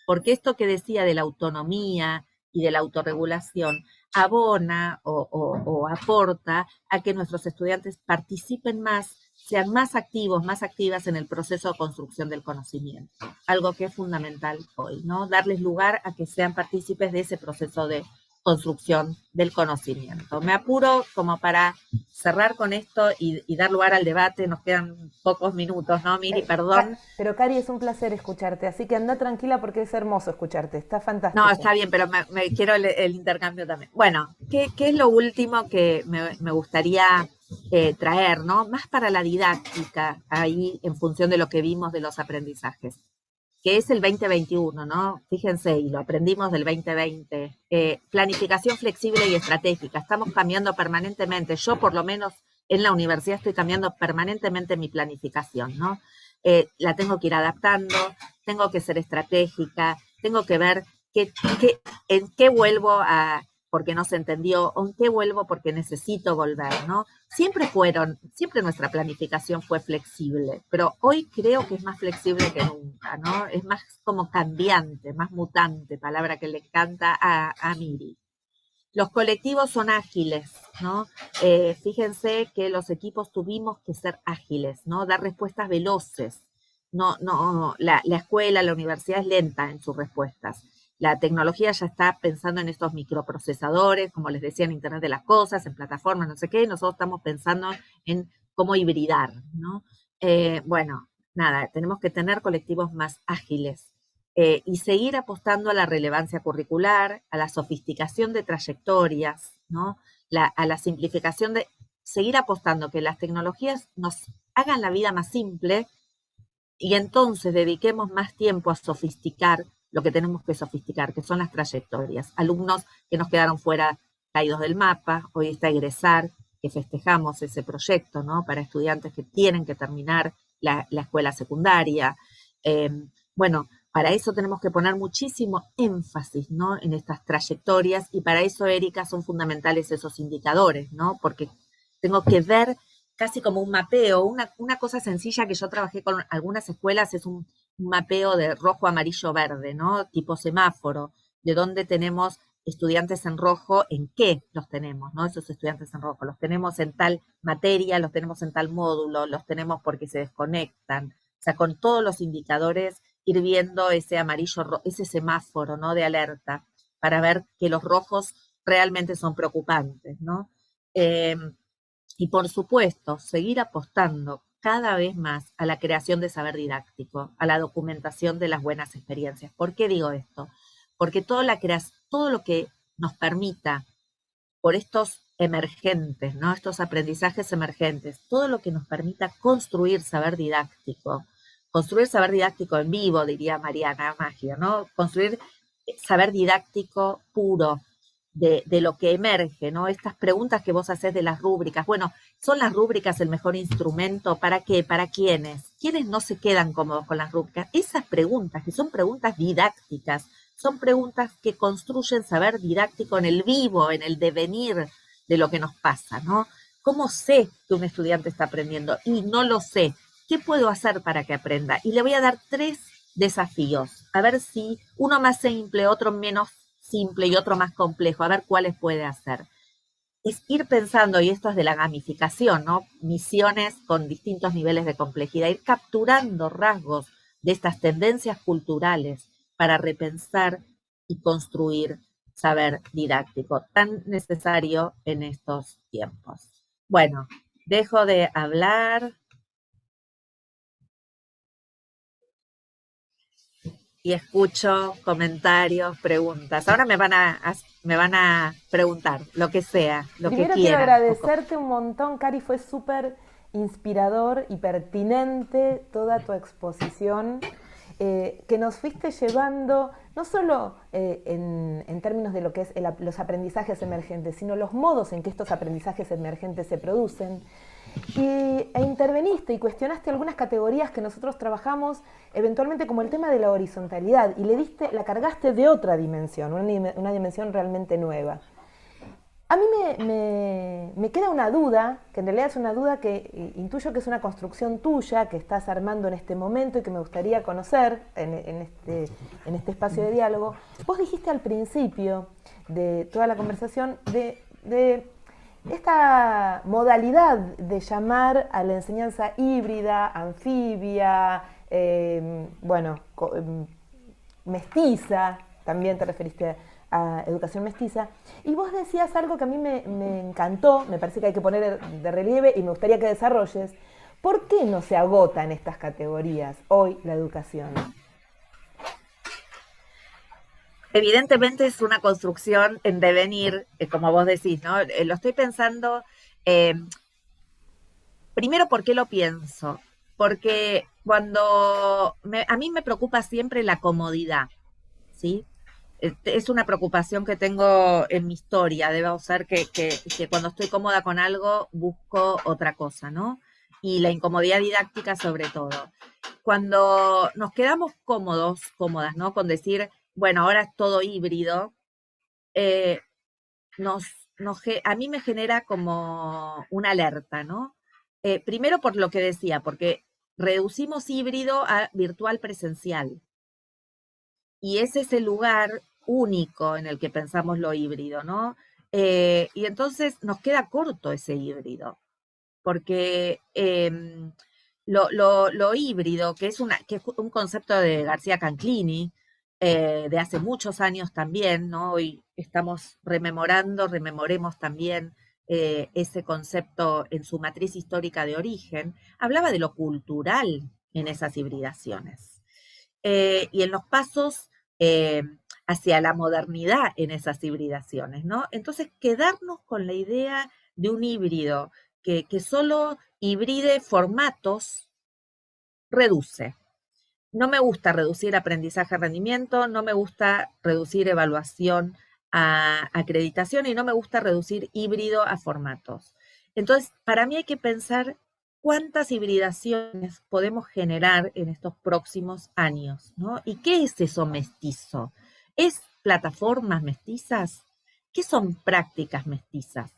porque esto que decía de la autonomía y de la autorregulación abona o aporta a que nuestros estudiantes participen más, sean más activos, más activas en el proceso de construcción del conocimiento. Algo que es fundamental hoy, ¿no? Darles lugar a que sean partícipes de ese proceso de construcción del conocimiento. Me apuro como para cerrar con esto y dar lugar al debate. Nos quedan pocos minutos, ¿no, Miri? Perdón. Pero Cari, es un placer escucharte, así que anda tranquila porque es hermoso escucharte, está No, fantástico. está bien, pero me quiero el intercambio también. Bueno, ¿qué es lo último que me gustaría traer, ¿no? Más para la didáctica, ahí en función de lo que vimos de los aprendizajes, que es el 2021, ¿no? Fíjense, y lo aprendimos del 2020. Planificación flexible y estratégica. Estamos cambiando permanentemente. Yo, por lo menos, en la universidad estoy cambiando permanentemente mi planificación, ¿no? La tengo que ir adaptando, tengo que ser estratégica, tengo que ver en qué vuelvo porque no se entendió, o en qué vuelvo porque necesito volver, ¿no? Siempre nuestra planificación fue flexible, pero hoy creo que es más flexible que nunca, ¿no? Es más como cambiante, más mutante, palabra que le encanta a Miri. Los colectivos son ágiles, ¿no? Fíjense que los equipos tuvimos que ser ágiles, ¿no? Dar respuestas veloces. No, la escuela, la universidad es lenta en sus respuestas. La tecnología ya está pensando en estos microprocesadores, como les decía, en Internet de las Cosas, en plataformas, no sé qué, y nosotros estamos pensando en cómo hibridar, ¿no? Bueno, nada, tenemos que tener colectivos más ágiles, y seguir apostando a la relevancia curricular, a la sofisticación de trayectorias, ¿no? A la simplificación de seguir apostando que las tecnologías nos hagan la vida más simple y entonces dediquemos más tiempo a sofisticar lo que tenemos que sofisticar, que son las trayectorias. Alumnos que nos quedaron fuera, caídos del mapa, hoy está Egresar, que festejamos ese proyecto, ¿no? Para estudiantes que tienen que terminar la escuela secundaria. Bueno, para eso tenemos que poner muchísimo énfasis, ¿no? En estas trayectorias, y para eso, Erika, son fundamentales esos indicadores, ¿no? Porque tengo que ver casi como un mapeo. Una cosa sencilla que yo trabajé con algunas escuelas es un mapeo de rojo, amarillo, verde, ¿no? Tipo semáforo, de dónde tenemos estudiantes en rojo, ¿en qué los tenemos, no? Esos estudiantes en rojo, los tenemos en tal materia, los tenemos en tal módulo, los tenemos porque se desconectan, o sea, con todos los indicadores, ir viendo ese amarillo, ese semáforo, ¿no? De alerta, para ver que los rojos realmente son preocupantes, ¿no? Eh, y por supuesto, seguir apostando cada vez más a la creación de saber didáctico, a la documentación de las buenas experiencias. ¿Por qué digo esto? Porque todo lo que nos permita, por estos emergentes, ¿no? Estos aprendizajes emergentes, todo lo que nos permita construir saber didáctico en vivo, diría Mariana Maggio, ¿no? Construir saber didáctico puro, de lo que emerge, ¿no? Estas preguntas que vos haces de las rúbricas. Bueno, ¿son las rúbricas el mejor instrumento? ¿Para qué? ¿Para quiénes? ¿Quiénes no se quedan cómodos con las rúbricas? Esas preguntas, que son preguntas didácticas, son preguntas que construyen saber didáctico en el vivo, en el devenir de lo que nos pasa, ¿no? ¿Cómo sé que un estudiante está aprendiendo? Y no lo sé. ¿Qué puedo hacer para que aprenda? Y le voy a dar 3 desafíos, a ver si uno más simple, otro menos simple y otro más complejo, a ver cuáles puede hacer. Es ir pensando, y esto es de la gamificación, ¿no? Misiones con distintos niveles de complejidad, ir capturando rasgos de estas tendencias culturales para repensar y construir saber didáctico, tan necesario en estos tiempos. Bueno, dejo de hablar y escucho comentarios, preguntas. Ahora me van a preguntar lo que sea, lo que Primero quiero quieran. agradecerte un montón, Cari, fue súper inspirador y pertinente toda tu exposición, que nos fuiste llevando, no solo en términos de lo que es los aprendizajes emergentes, sino los modos en que estos aprendizajes emergentes se producen. E interveniste y cuestionaste algunas categorías que nosotros trabajamos, eventualmente como el tema de la horizontalidad, y la cargaste de otra dimensión, una dimensión realmente nueva. A mí me queda una duda, que en realidad es una duda que intuyo que es una construcción tuya, que estás armando en este momento y que me gustaría conocer en este espacio de diálogo. Vos dijiste al principio de toda la conversación de esta modalidad de llamar a la enseñanza híbrida, anfibia, mestiza, también te referiste a educación mestiza, y vos decías algo que a mí me encantó, me parece que hay que poner de relieve y me gustaría que desarrolles. ¿Por qué no se agota en estas categorías hoy la educación? Evidentemente es una construcción en devenir, como vos decís, ¿no? Lo estoy pensando, eh, primero, ¿por qué lo pienso? Porque a mí me preocupa siempre la comodidad, ¿sí? Es una preocupación que tengo en mi historia, debo ser que cuando estoy cómoda con algo busco otra cosa, ¿no? Y la incomodidad didáctica sobre todo. Cuando nos quedamos cómodas, ¿no? Con decir, bueno, ahora es todo híbrido, eh, nos, a mí me genera como una alerta, ¿no? Primero por lo que decía, porque reducimos híbrido a virtual presencial. Y ese es el lugar único en el que pensamos lo híbrido, ¿no? Y entonces nos queda corto ese híbrido, porque lo híbrido, que es un concepto de García Canclini, de hace muchos años también, ¿no? Hoy estamos rememoremos también ese concepto en su matriz histórica de origen, hablaba de lo cultural en esas hibridaciones. Y en los pasos eh, hacia la modernidad en esas hibridaciones, ¿no? Entonces, quedarnos con la idea de un híbrido que solo hibride formatos reduce. No me gusta reducir aprendizaje a rendimiento, no me gusta reducir evaluación a acreditación y no me gusta reducir híbrido a formatos. Entonces, para mí hay que pensar cuántas hibridaciones podemos generar en estos próximos años, ¿no? ¿Y qué es eso mestizo? ¿Es plataformas mestizas? ¿Qué son prácticas mestizas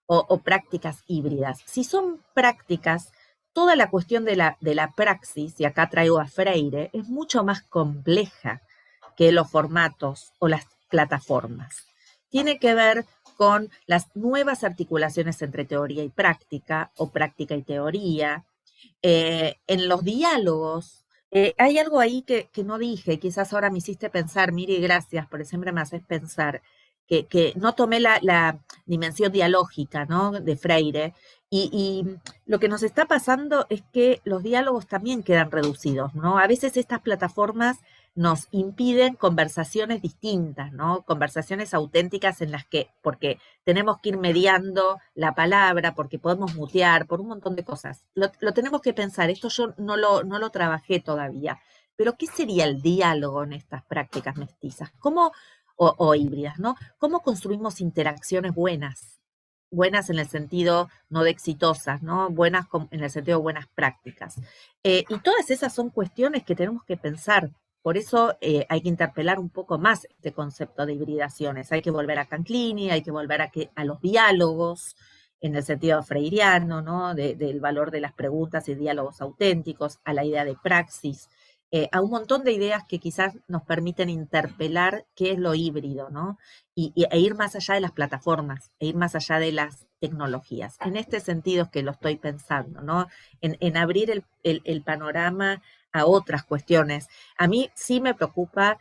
o prácticas híbridas? Si son prácticas, toda la cuestión de la praxis, y acá traigo a Freire, es mucho más compleja que los formatos o las plataformas. tiene que ver con las nuevas articulaciones entre teoría y práctica, o práctica y teoría. En los diálogos, hay algo ahí que no dije, quizás ahora me hiciste pensar, Miri, gracias, porque siempre me haces pensar, que no tomé la dimensión dialógica, ¿no? De Freire, y lo que nos está pasando es que los diálogos también quedan reducidos, ¿no? A veces estas plataformas nos impiden conversaciones distintas, ¿no? Conversaciones auténticas en las que, porque tenemos que ir mediando la palabra, porque podemos mutear, por un montón de cosas. Lo tenemos que pensar, esto yo no lo trabajé todavía, pero ¿qué sería el diálogo en estas prácticas mestizas? ¿Cómo, o híbridas, ¿no? ¿Cómo construimos interacciones buenas? Buenas en el sentido no de exitosas, ¿no? Buenas en el sentido de buenas prácticas. Y todas esas son cuestiones que tenemos que pensar. Por eso hay que interpelar un poco más este concepto de hibridaciones. Hay que volver a Canclini, hay que volver a los diálogos, en el sentido freiriano, ¿no? Del valor de las preguntas y diálogos auténticos, a la idea de praxis, a un montón de ideas que quizás nos permiten interpelar qué es lo híbrido, ¿no? E ir más allá de las plataformas, e ir más allá de las tecnologías. En este sentido es que lo estoy pensando, ¿no? En abrir el panorama a otras cuestiones. A mí sí me preocupa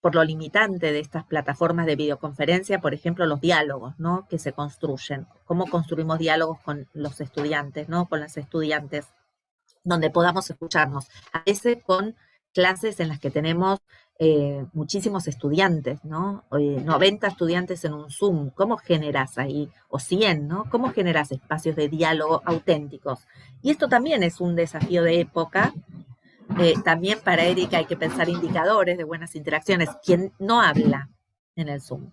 por lo limitante de estas plataformas de videoconferencia, por ejemplo, los diálogos, ¿no? Que se construyen. ¿Cómo construimos diálogos con los estudiantes, ¿no? Con las estudiantes, donde podamos escucharnos. A veces con clases en las que tenemos muchísimos estudiantes, ¿no? 90 estudiantes en un Zoom. ¿Cómo generas ahí? O 100, ¿no? ¿Cómo generas espacios de diálogo auténticos? Y esto también es un desafío de época. También para Erika hay que pensar indicadores de buenas interacciones. ¿Quién no habla en el Zoom?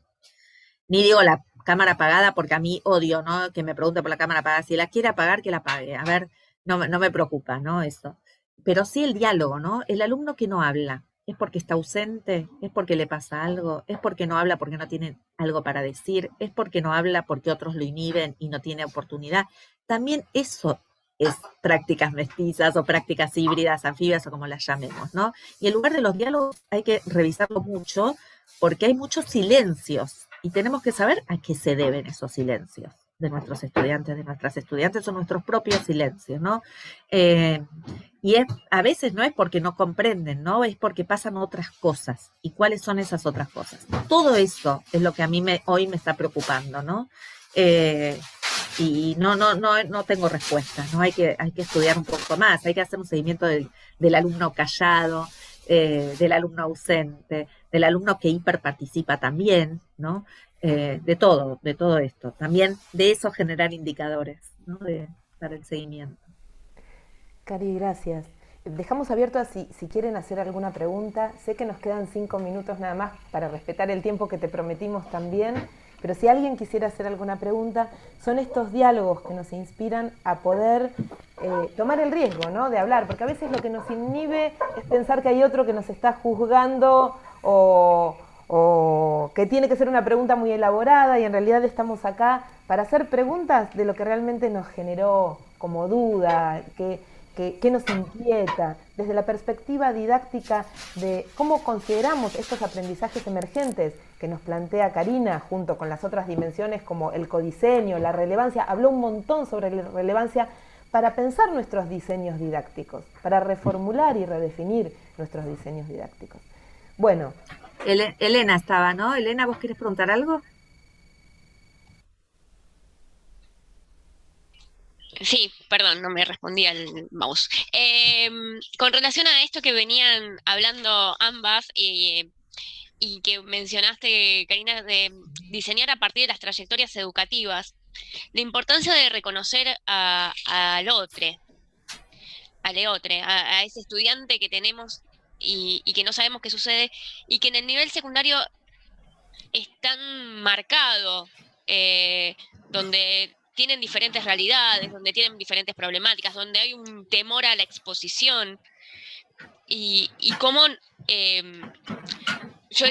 Ni digo la cámara apagada, porque a mí odio, ¿no? Que me pregunte por la cámara apagada. Si la quiere apagar, que la apague. A ver, no me preocupa, ¿no? Eso. Pero sí el diálogo, ¿no? El alumno que no habla, ¿es porque está ausente? ¿Es porque le pasa algo? ¿Es porque no habla porque no tiene algo para decir? ¿Es porque no habla porque otros lo inhiben y no tiene oportunidad? También eso es prácticas mestizas o prácticas híbridas, anfibias o como las llamemos, ¿no? Y en lugar de los diálogos hay que revisarlo mucho porque hay muchos silencios y tenemos que saber a qué se deben esos silencios de nuestros estudiantes, de nuestras estudiantes, son nuestros propios silencios, ¿no? Y a veces no es porque no comprenden, ¿no? Es porque pasan otras cosas. ¿Y cuáles son esas otras cosas? Todo eso es lo que a mí hoy me está preocupando, ¿no? Y no tengo respuesta, ¿no? Hay que estudiar un poco más, hay que hacer un seguimiento del alumno callado, del alumno ausente, del alumno que hiperparticipa también, ¿no? De todo esto. También de eso generar indicadores, ¿no? Para el seguimiento. Cari, gracias. Dejamos abierto a si quieren hacer alguna pregunta. Sé que nos quedan 5 minutos nada más para respetar el tiempo que te prometimos también, pero si alguien quisiera hacer alguna pregunta, son estos diálogos que nos inspiran a poder tomar el riesgo, ¿no? De hablar, porque a veces lo que nos inhibe es pensar que hay otro que nos está juzgando o que tiene que ser una pregunta muy elaborada y en realidad estamos acá para hacer preguntas de lo que realmente nos generó como duda, que nos inquieta, desde la perspectiva didáctica de cómo consideramos estos aprendizajes emergentes que nos plantea Karina, junto con las otras dimensiones como el codiseño, la relevancia. Habló un montón sobre la relevancia para pensar nuestros diseños didácticos, para reformular y redefinir nuestros diseños didácticos. Bueno. Elena estaba, ¿no? Elena, ¿vos querés preguntar algo? Sí, perdón, no me respondía el mouse. Con relación a esto que venían hablando ambas y que mencionaste, Karina, de diseñar a partir de las trayectorias educativas, la importancia de reconocer al otro, a ese estudiante que tenemos y que no sabemos qué sucede, y que en el nivel secundario es tan marcado, donde tienen diferentes realidades, donde tienen diferentes problemáticas, donde hay un temor a la exposición y cómo yo,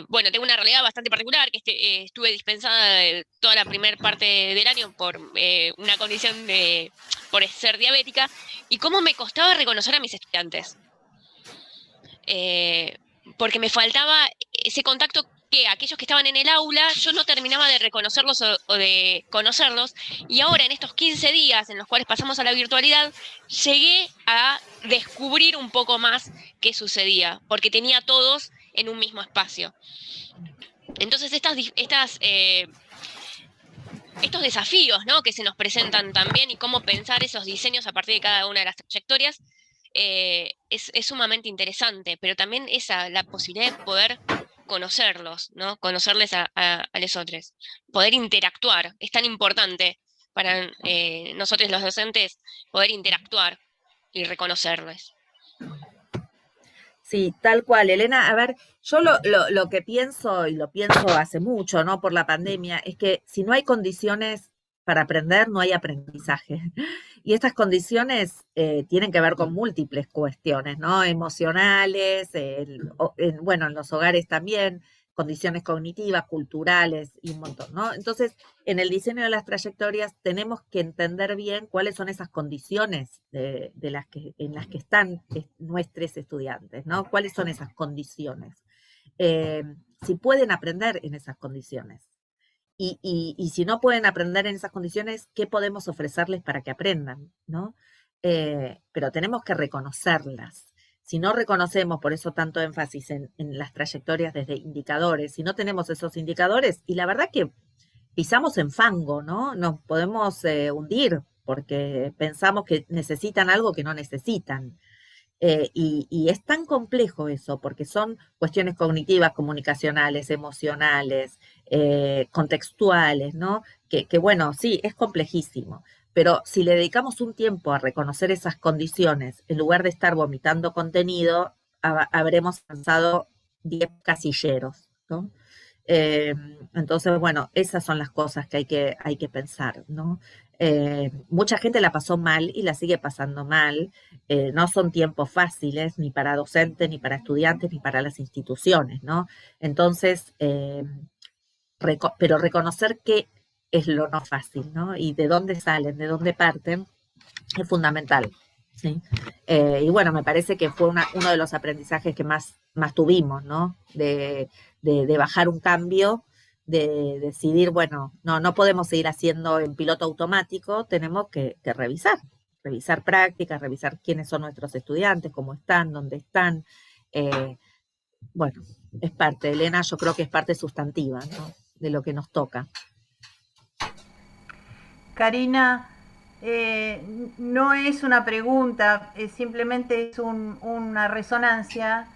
bueno, tengo una realidad bastante particular, que estuve dispensada de toda la primera parte del año por una condición por ser diabética, y cómo me costaba reconocer a mis estudiantes. Porque me faltaba ese contacto que aquellos que estaban en el aula, yo no terminaba de reconocerlos o de conocerlos, y ahora en estos 15 días en los cuales pasamos a la virtualidad, llegué a descubrir un poco más qué sucedía, porque tenía a todos en un mismo espacio. Entonces estos desafíos, ¿no?, que se nos presentan también, y cómo pensar esos diseños a partir de cada una de las trayectorias, es sumamente interesante, pero también la posibilidad de poder conocerlos, ¿no? Conocerles a los otros, poder interactuar, es tan importante para nosotros los docentes poder interactuar y reconocerlos. Sí, tal cual, Elena. A ver, yo lo que pienso, y lo pienso hace mucho, ¿no? Por la pandemia, es que si no hay condiciones para aprender, no hay aprendizaje. Y estas condiciones tienen que ver con múltiples cuestiones, ¿no? Emocionales, bueno, en los hogares también, condiciones cognitivas, culturales y un montón, ¿no? Entonces, en el diseño de las trayectorias tenemos que entender bien cuáles son esas condiciones en las que están nuestros estudiantes, ¿no? ¿Cuáles son esas condiciones? Eh, si pueden aprender en esas condiciones. Y si no pueden aprender en esas condiciones, ¿qué podemos ofrecerles para que aprendan? ¿No? Pero tenemos que reconocerlas. Si no reconocemos, por eso tanto énfasis en las trayectorias desde indicadores, si no tenemos esos indicadores, y la verdad que pisamos en fango, ¿no? Nos podemos hundir porque pensamos que necesitan algo que no necesitan. Y es tan complejo eso, porque son cuestiones cognitivas, comunicacionales, emocionales, contextuales, ¿no? Que bueno, sí, es complejísimo, pero si le dedicamos un tiempo a reconocer esas condiciones, en lugar de estar vomitando contenido, habremos avanzado 10 casilleros, ¿no? Eh, entonces, bueno, esas son las cosas que hay que pensar, ¿no? Mucha gente la pasó mal y la sigue pasando mal. No son tiempos fáciles ni para docentes, ni para estudiantes, ni para las instituciones, ¿no? Entonces, pero reconocer qué es lo no fácil, ¿no? Y de dónde salen, de dónde parten, es fundamental, ¿sí? Y bueno, me parece que fue uno de los aprendizajes que más tuvimos, ¿no? De bajar un cambio, de decidir, bueno, no podemos seguir haciendo en piloto automático, tenemos que revisar prácticas, revisar quiénes son nuestros estudiantes, cómo están, dónde están. Bueno, es parte, Elena, yo creo que es parte sustantiva, ¿no?, de lo que nos toca. Karina, no es una pregunta, simplemente es una resonancia.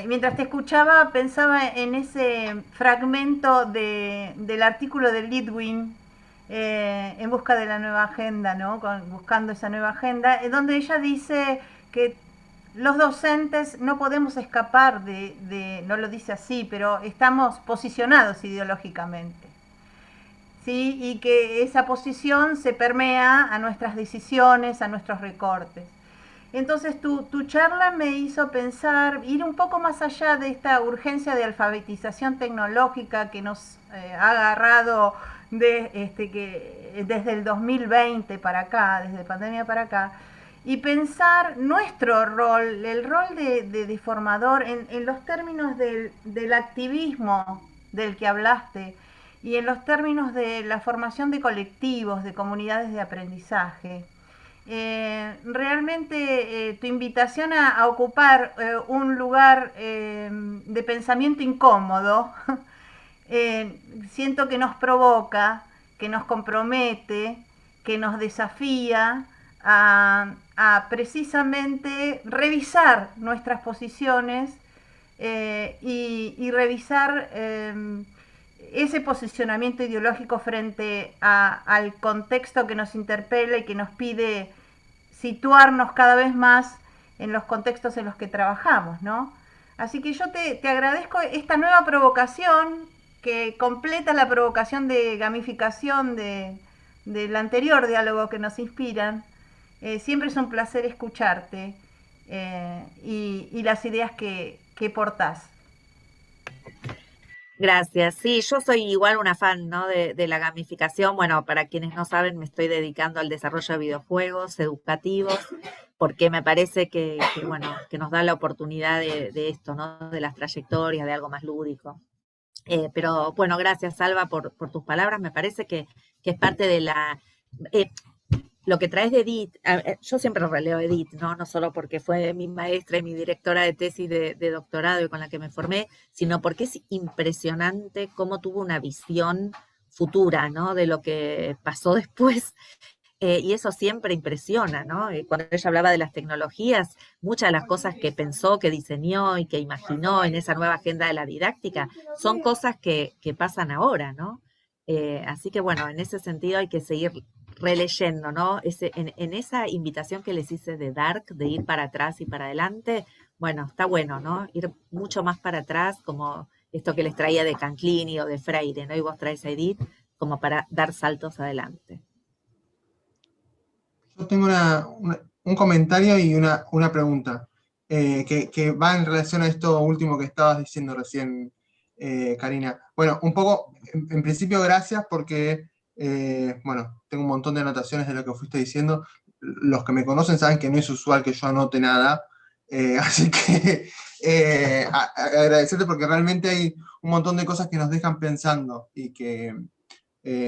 Mientras te escuchaba, pensaba en ese fragmento del artículo de Lidwin, en busca de la nueva agenda, ¿no? Buscando esa nueva agenda, donde ella dice que los docentes no podemos escapar no lo dice así, pero estamos posicionados ideológicamente. ¿Sí? Y que esa posición se permea a nuestras decisiones, a nuestros recortes. Entonces tu charla me hizo pensar, ir un poco más allá de esta urgencia de alfabetización tecnológica que nos ha agarrado desde el 2020 para acá, desde pandemia para acá, y pensar nuestro rol, el rol de formador en los términos del activismo del que hablaste, y en los términos de la formación de colectivos, de comunidades de aprendizaje. Realmente tu invitación a ocupar un lugar de pensamiento incómodo, siento que nos provoca, que nos compromete, que nos desafía a precisamente revisar nuestras posiciones y revisar ese posicionamiento ideológico frente al contexto que nos interpela y que nos pide situarnos cada vez más en los contextos en los que trabajamos, ¿no? Así que yo te agradezco esta nueva provocación que completa la provocación de gamificación del anterior diálogo que nos inspiran. Siempre es un placer escucharte y las ideas que portás. Gracias. Sí, yo soy igual una fan, ¿no?, de la gamificación. Bueno, para quienes no saben, me estoy dedicando al desarrollo de videojuegos educativos, porque me parece bueno, que nos da la oportunidad de esto, ¿no?, de las trayectorias, de algo más lúdico. Pero bueno, gracias, Salva, por tus palabras. Me parece que es parte de la... lo que traes de Edith, yo siempre releo a Edith, ¿no? No solo porque fue mi maestra y mi directora de tesis de doctorado y con la que me formé, sino porque es impresionante cómo tuvo una visión futura, ¿no? De lo que pasó después. Y eso siempre impresiona, ¿no? Cuando ella hablaba de las tecnologías, muchas de las cosas que pensó, que diseñó y que imaginó en esa nueva agenda de la didáctica son cosas que pasan ahora, ¿no? Así que bueno, en ese sentido hay que seguir releyendo, ¿no? En esa invitación que les hice de Dark, de ir para atrás y para adelante, bueno, está bueno, ¿no? Ir mucho más para atrás, como esto que les traía de Canclini o de Freire, ¿no? Y vos traes a Edith como para dar saltos adelante. Yo tengo un comentario y una pregunta que va en relación a esto último que estabas diciendo recién, Karina. Bueno, un poco, en principio, gracias porque, bueno, tengo un montón de anotaciones de lo que fuiste diciendo. Los que me conocen saben que no es usual que yo anote nada, así que agradecerte porque realmente hay un montón de cosas que nos dejan pensando y que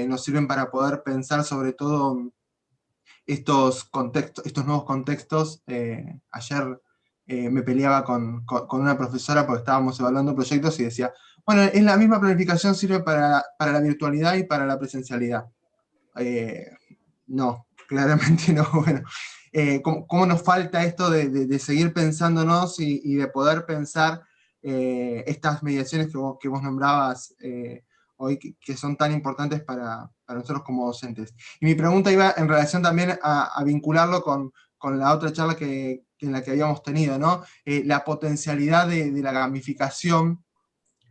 nos sirven para poder pensar sobre todo estos contextos, estos nuevos contextos. Ayer me peleaba con una profesora porque estábamos evaluando proyectos y decía, bueno, es la misma planificación, sirve para la virtualidad y para la presencialidad. No, claramente no. Bueno, ¿cómo nos falta esto de seguir pensándonos y de poder pensar estas mediaciones que vos nombrabas hoy, que son tan importantes para nosotros como docentes? Y mi pregunta iba en relación también a vincularlo con la otra charla en la que habíamos tenido, ¿no? La potencialidad de la gamificación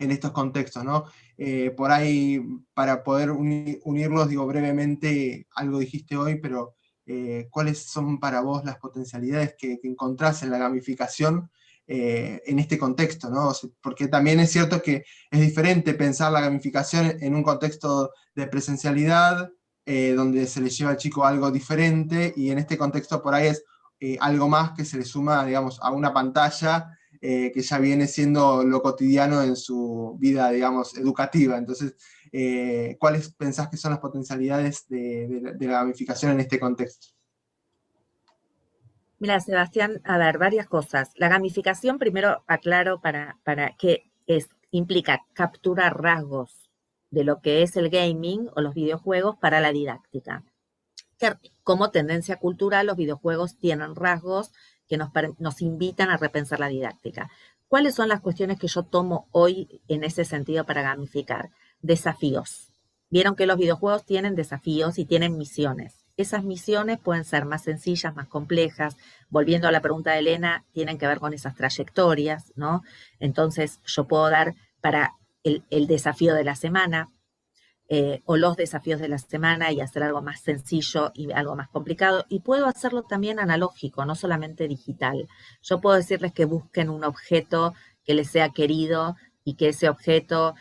en estos contextos, ¿no? Por ahí, para poder unirlos, digo brevemente, algo dijiste hoy, pero ¿cuáles son para vos las potencialidades que encontrás en la gamificación en este contexto, ¿no? O sea, porque también es cierto que es diferente pensar la gamificación en un contexto de presencialidad, donde se le lleva al chico algo diferente, y en este contexto por ahí es algo más que se le suma, digamos, a una pantalla que ya viene siendo lo cotidiano en su vida, digamos, educativa. Entonces, ¿cuáles pensás que son las potencialidades de la gamificación en este contexto? Mira, Sebastián, a ver, varias cosas. La gamificación, primero aclaro para qué es, implica capturar rasgos de lo que es el gaming o los videojuegos para la didáctica. Que como tendencia cultural, los videojuegos tienen rasgos que nos invitan a repensar la didáctica. ¿Cuáles son las cuestiones que yo tomo hoy en ese sentido para gamificar? Desafíos. Vieron que los videojuegos tienen desafíos y tienen misiones. Esas misiones pueden ser más sencillas, más complejas. Volviendo a la pregunta de Elena, tienen que ver con esas trayectorias, ¿no? Entonces, yo puedo dar para el desafío de la semana, o los desafíos de la semana y hacer algo más sencillo y algo más complicado. Y puedo hacerlo también analógico, no solamente digital. Yo puedo decirles que busquen un objeto que les sea querido y que ese objeto,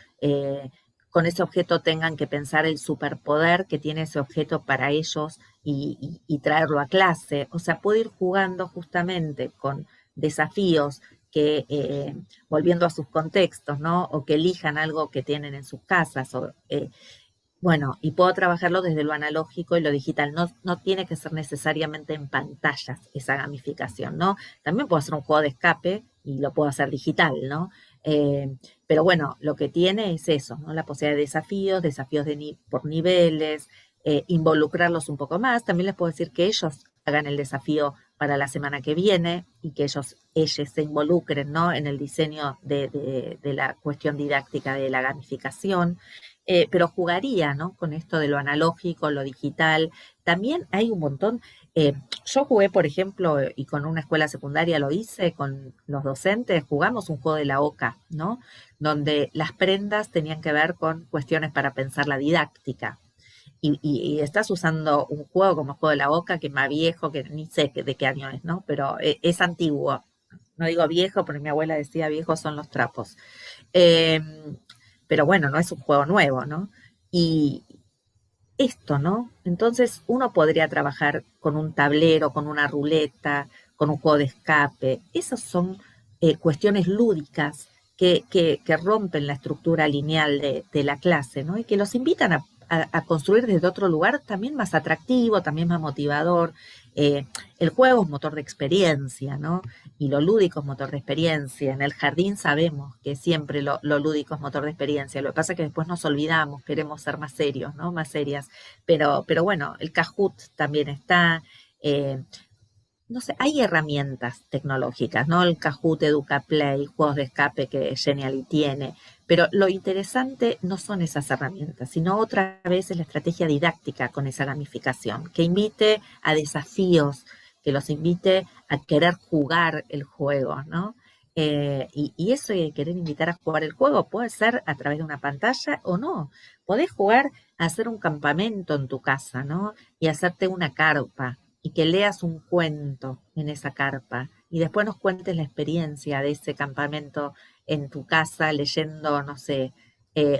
con ese objeto tengan que pensar el superpoder que tiene ese objeto para ellos y traerlo a clase. O sea, puedo ir jugando justamente con desafíos que, volviendo a sus contextos, ¿no? O que elijan algo que tienen en sus casas. Bueno, y puedo trabajarlo desde lo analógico y lo digital. No tiene que ser necesariamente en pantallas esa gamificación, ¿no? También puedo hacer un juego de escape y lo puedo hacer digital, ¿no? Pero bueno, lo que tiene es eso, ¿no? La posibilidad de desafíos por niveles, involucrarlos un poco más. También les puedo decir que ellos hagan el desafío para la semana que viene y que ellos se involucren, ¿no? En el diseño de la cuestión didáctica de la gamificación. Pero jugaría, ¿no? Con esto de lo analógico, lo digital. También hay un montón. Yo jugué, por ejemplo, y con una escuela secundaria lo hice, con los docentes, jugamos un juego de la OCA, ¿no? Donde las prendas tenían que ver con cuestiones para pensar la didáctica. Y estás usando un juego como el juego de la OCA, que es más viejo, que ni sé de qué año es, ¿no? Pero es antiguo. No digo viejo, porque mi abuela decía viejos son los trapos. Pero bueno, no es un juego nuevo, ¿no? Y esto, ¿no? Entonces uno podría trabajar con un tablero, con una ruleta, con un juego de escape. Esas son cuestiones lúdicas que rompen la estructura lineal de la clase, ¿no? Y que los invitan a construir desde otro lugar también más atractivo, también más motivador. El juego es motor de experiencia, ¿no? Y lo lúdico es motor de experiencia. En el jardín sabemos que siempre lo lúdico es motor de experiencia. Lo que pasa es que después nos olvidamos, queremos ser más serios, ¿no? Más serias. Pero bueno, el Kahoot también está. No sé, hay herramientas tecnológicas, ¿no? El Kahoot, EducaPlay, juegos de escape que Genially tiene, pero lo interesante no son esas herramientas, sino otra vez es la estrategia didáctica con esa gamificación, que invite a desafíos, que los invite a querer jugar el juego, ¿no? Y eso de querer invitar a jugar el juego puede ser a través de una pantalla o no. Podés jugar a hacer un campamento en tu casa, ¿no? Y hacerte una carpa y que leas un cuento en esa carpa y después nos cuentes la experiencia de ese campamento en tu casa leyendo, no sé,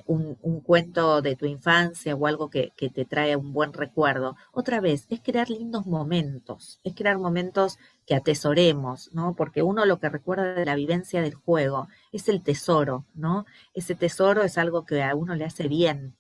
un cuento de tu infancia o algo que te trae un buen recuerdo. Otra vez, es crear lindos momentos, es crear momentos que atesoremos, ¿no? Porque uno lo que recuerda de la vivencia del juego es el tesoro, ¿no? Ese tesoro es algo que a uno le hace bien,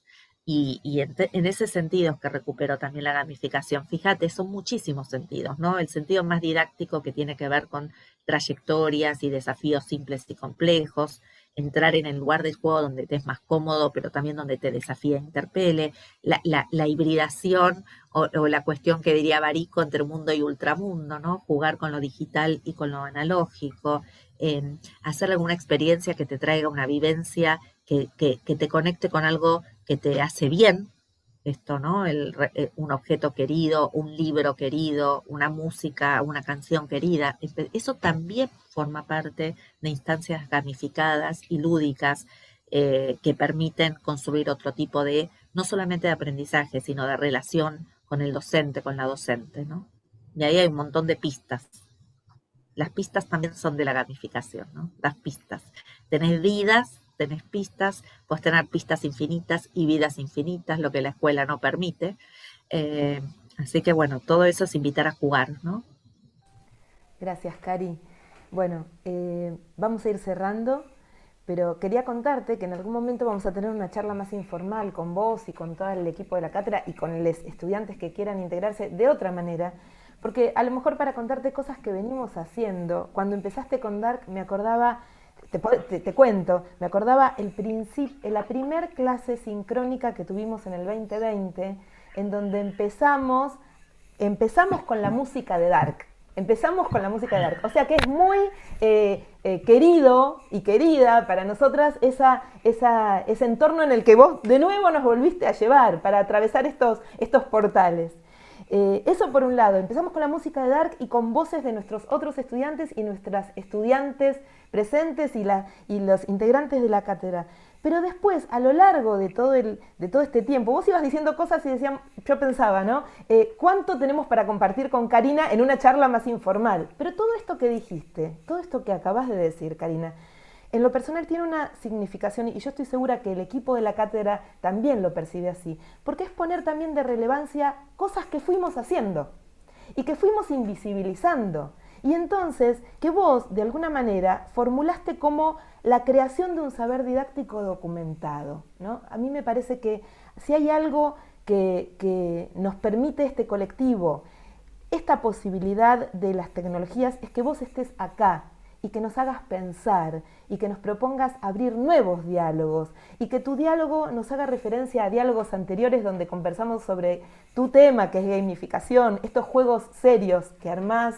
y en ese sentido es que recupero también la gamificación. Fíjate, son muchísimos sentidos, ¿no? El sentido más didáctico que tiene que ver con trayectorias y desafíos simples y complejos, entrar en el lugar del juego donde te es más cómodo, pero también donde te desafía e interpele, la hibridación o la cuestión que diría Barico entre mundo y ultramundo, ¿no? Jugar con lo digital y con lo analógico, hacer alguna experiencia que te traiga una vivencia que te conecte con algo que te hace bien, esto, ¿no? Un objeto querido, un libro querido, una música, una canción querida. Eso también forma parte de instancias gamificadas y lúdicas que permiten construir otro tipo de, no solamente de aprendizaje, sino de relación con el docente, con la docente, ¿no? Y ahí hay un montón de pistas. Las pistas también son de la gamificación, ¿no? Las pistas. Tenés vidas, tenés pistas, puedes tener pistas infinitas y vidas infinitas, lo que la escuela no permite. Así que bueno, todo eso es invitar a jugar, ¿no? Gracias, Cari. Bueno, vamos a ir cerrando, pero quería contarte que en algún momento vamos a tener una charla más informal con vos y con todo el equipo de la cátedra y con los estudiantes que quieran integrarse de otra manera, porque a lo mejor para contarte cosas que venimos haciendo, cuando empezaste con Dark me acordaba, te cuento, me acordaba la primer clase sincrónica que tuvimos en el 2020, en donde empezamos con la música de Dark. Empezamos con la música de Dark. O sea que es muy querido y querida para nosotras ese entorno en el que vos de nuevo nos volviste a llevar para atravesar estos portales. Eso por un lado, empezamos con la música de Dark y con voces de nuestros otros estudiantes y nuestras estudiantes presentes y los integrantes de la cátedra. Pero después, a lo largo de todo este tiempo, vos ibas diciendo cosas y yo pensaba, ¿no? ¿Cuánto tenemos para compartir con Karina en una charla más informal? Pero todo esto que dijiste, todo esto que acabas de decir, Karina, en lo personal tiene una significación y yo estoy segura que el equipo de la cátedra también lo percibe así, porque es poner también de relevancia cosas que fuimos haciendo y que fuimos invisibilizando. Y entonces que vos, de alguna manera, formulaste como la creación de un saber didáctico documentado, ¿no? A mí me parece que si hay algo que nos permite este colectivo, esta posibilidad de las tecnologías, es que vos estés acá y que nos hagas pensar y que nos propongas abrir nuevos diálogos y que tu diálogo nos haga referencia a diálogos anteriores donde conversamos sobre tu tema, que es gamificación, estos juegos serios que armás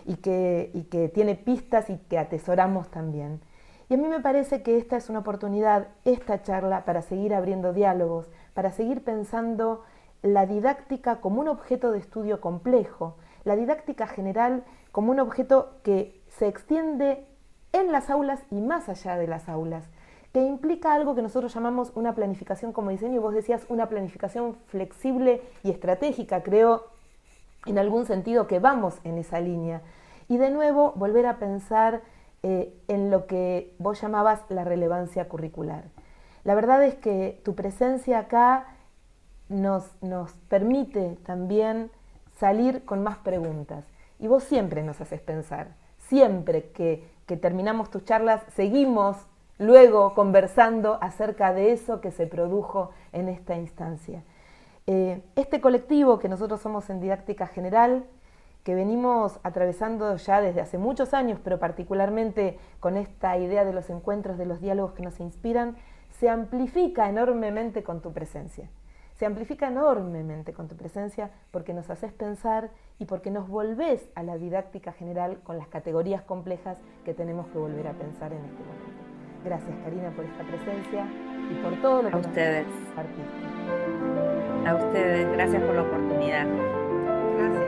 y que tiene pistas y que atesoramos también. Y a mí me parece que esta es una oportunidad, esta charla, para seguir abriendo diálogos, para seguir pensando la didáctica como un objeto de estudio complejo, la didáctica general como un objeto que se extiende en las aulas y más allá de las aulas, que implica algo que nosotros llamamos una planificación como diseño, y vos decías una planificación flexible y estratégica. Creo en algún sentido que vamos en esa línea. Y de nuevo volver a pensar en lo que vos llamabas la relevancia curricular. La verdad es que tu presencia acá nos permite también salir con más preguntas. Y vos siempre nos haces pensar, siempre que terminamos tus charlas seguimos luego conversando acerca de eso que se produjo en esta instancia. Este colectivo que nosotros somos en Didáctica General, que venimos atravesando ya desde hace muchos años, pero particularmente con esta idea de los encuentros, de los diálogos que nos inspiran, se amplifica enormemente con tu presencia. Se amplifica enormemente con tu presencia porque nos haces pensar y porque nos volvés a la didáctica general con las categorías complejas que tenemos que volver a pensar en este momento. Gracias, Karina, por esta presencia y por todo lo que nos compartiste. A ustedes, gracias por la oportunidad. Gracias.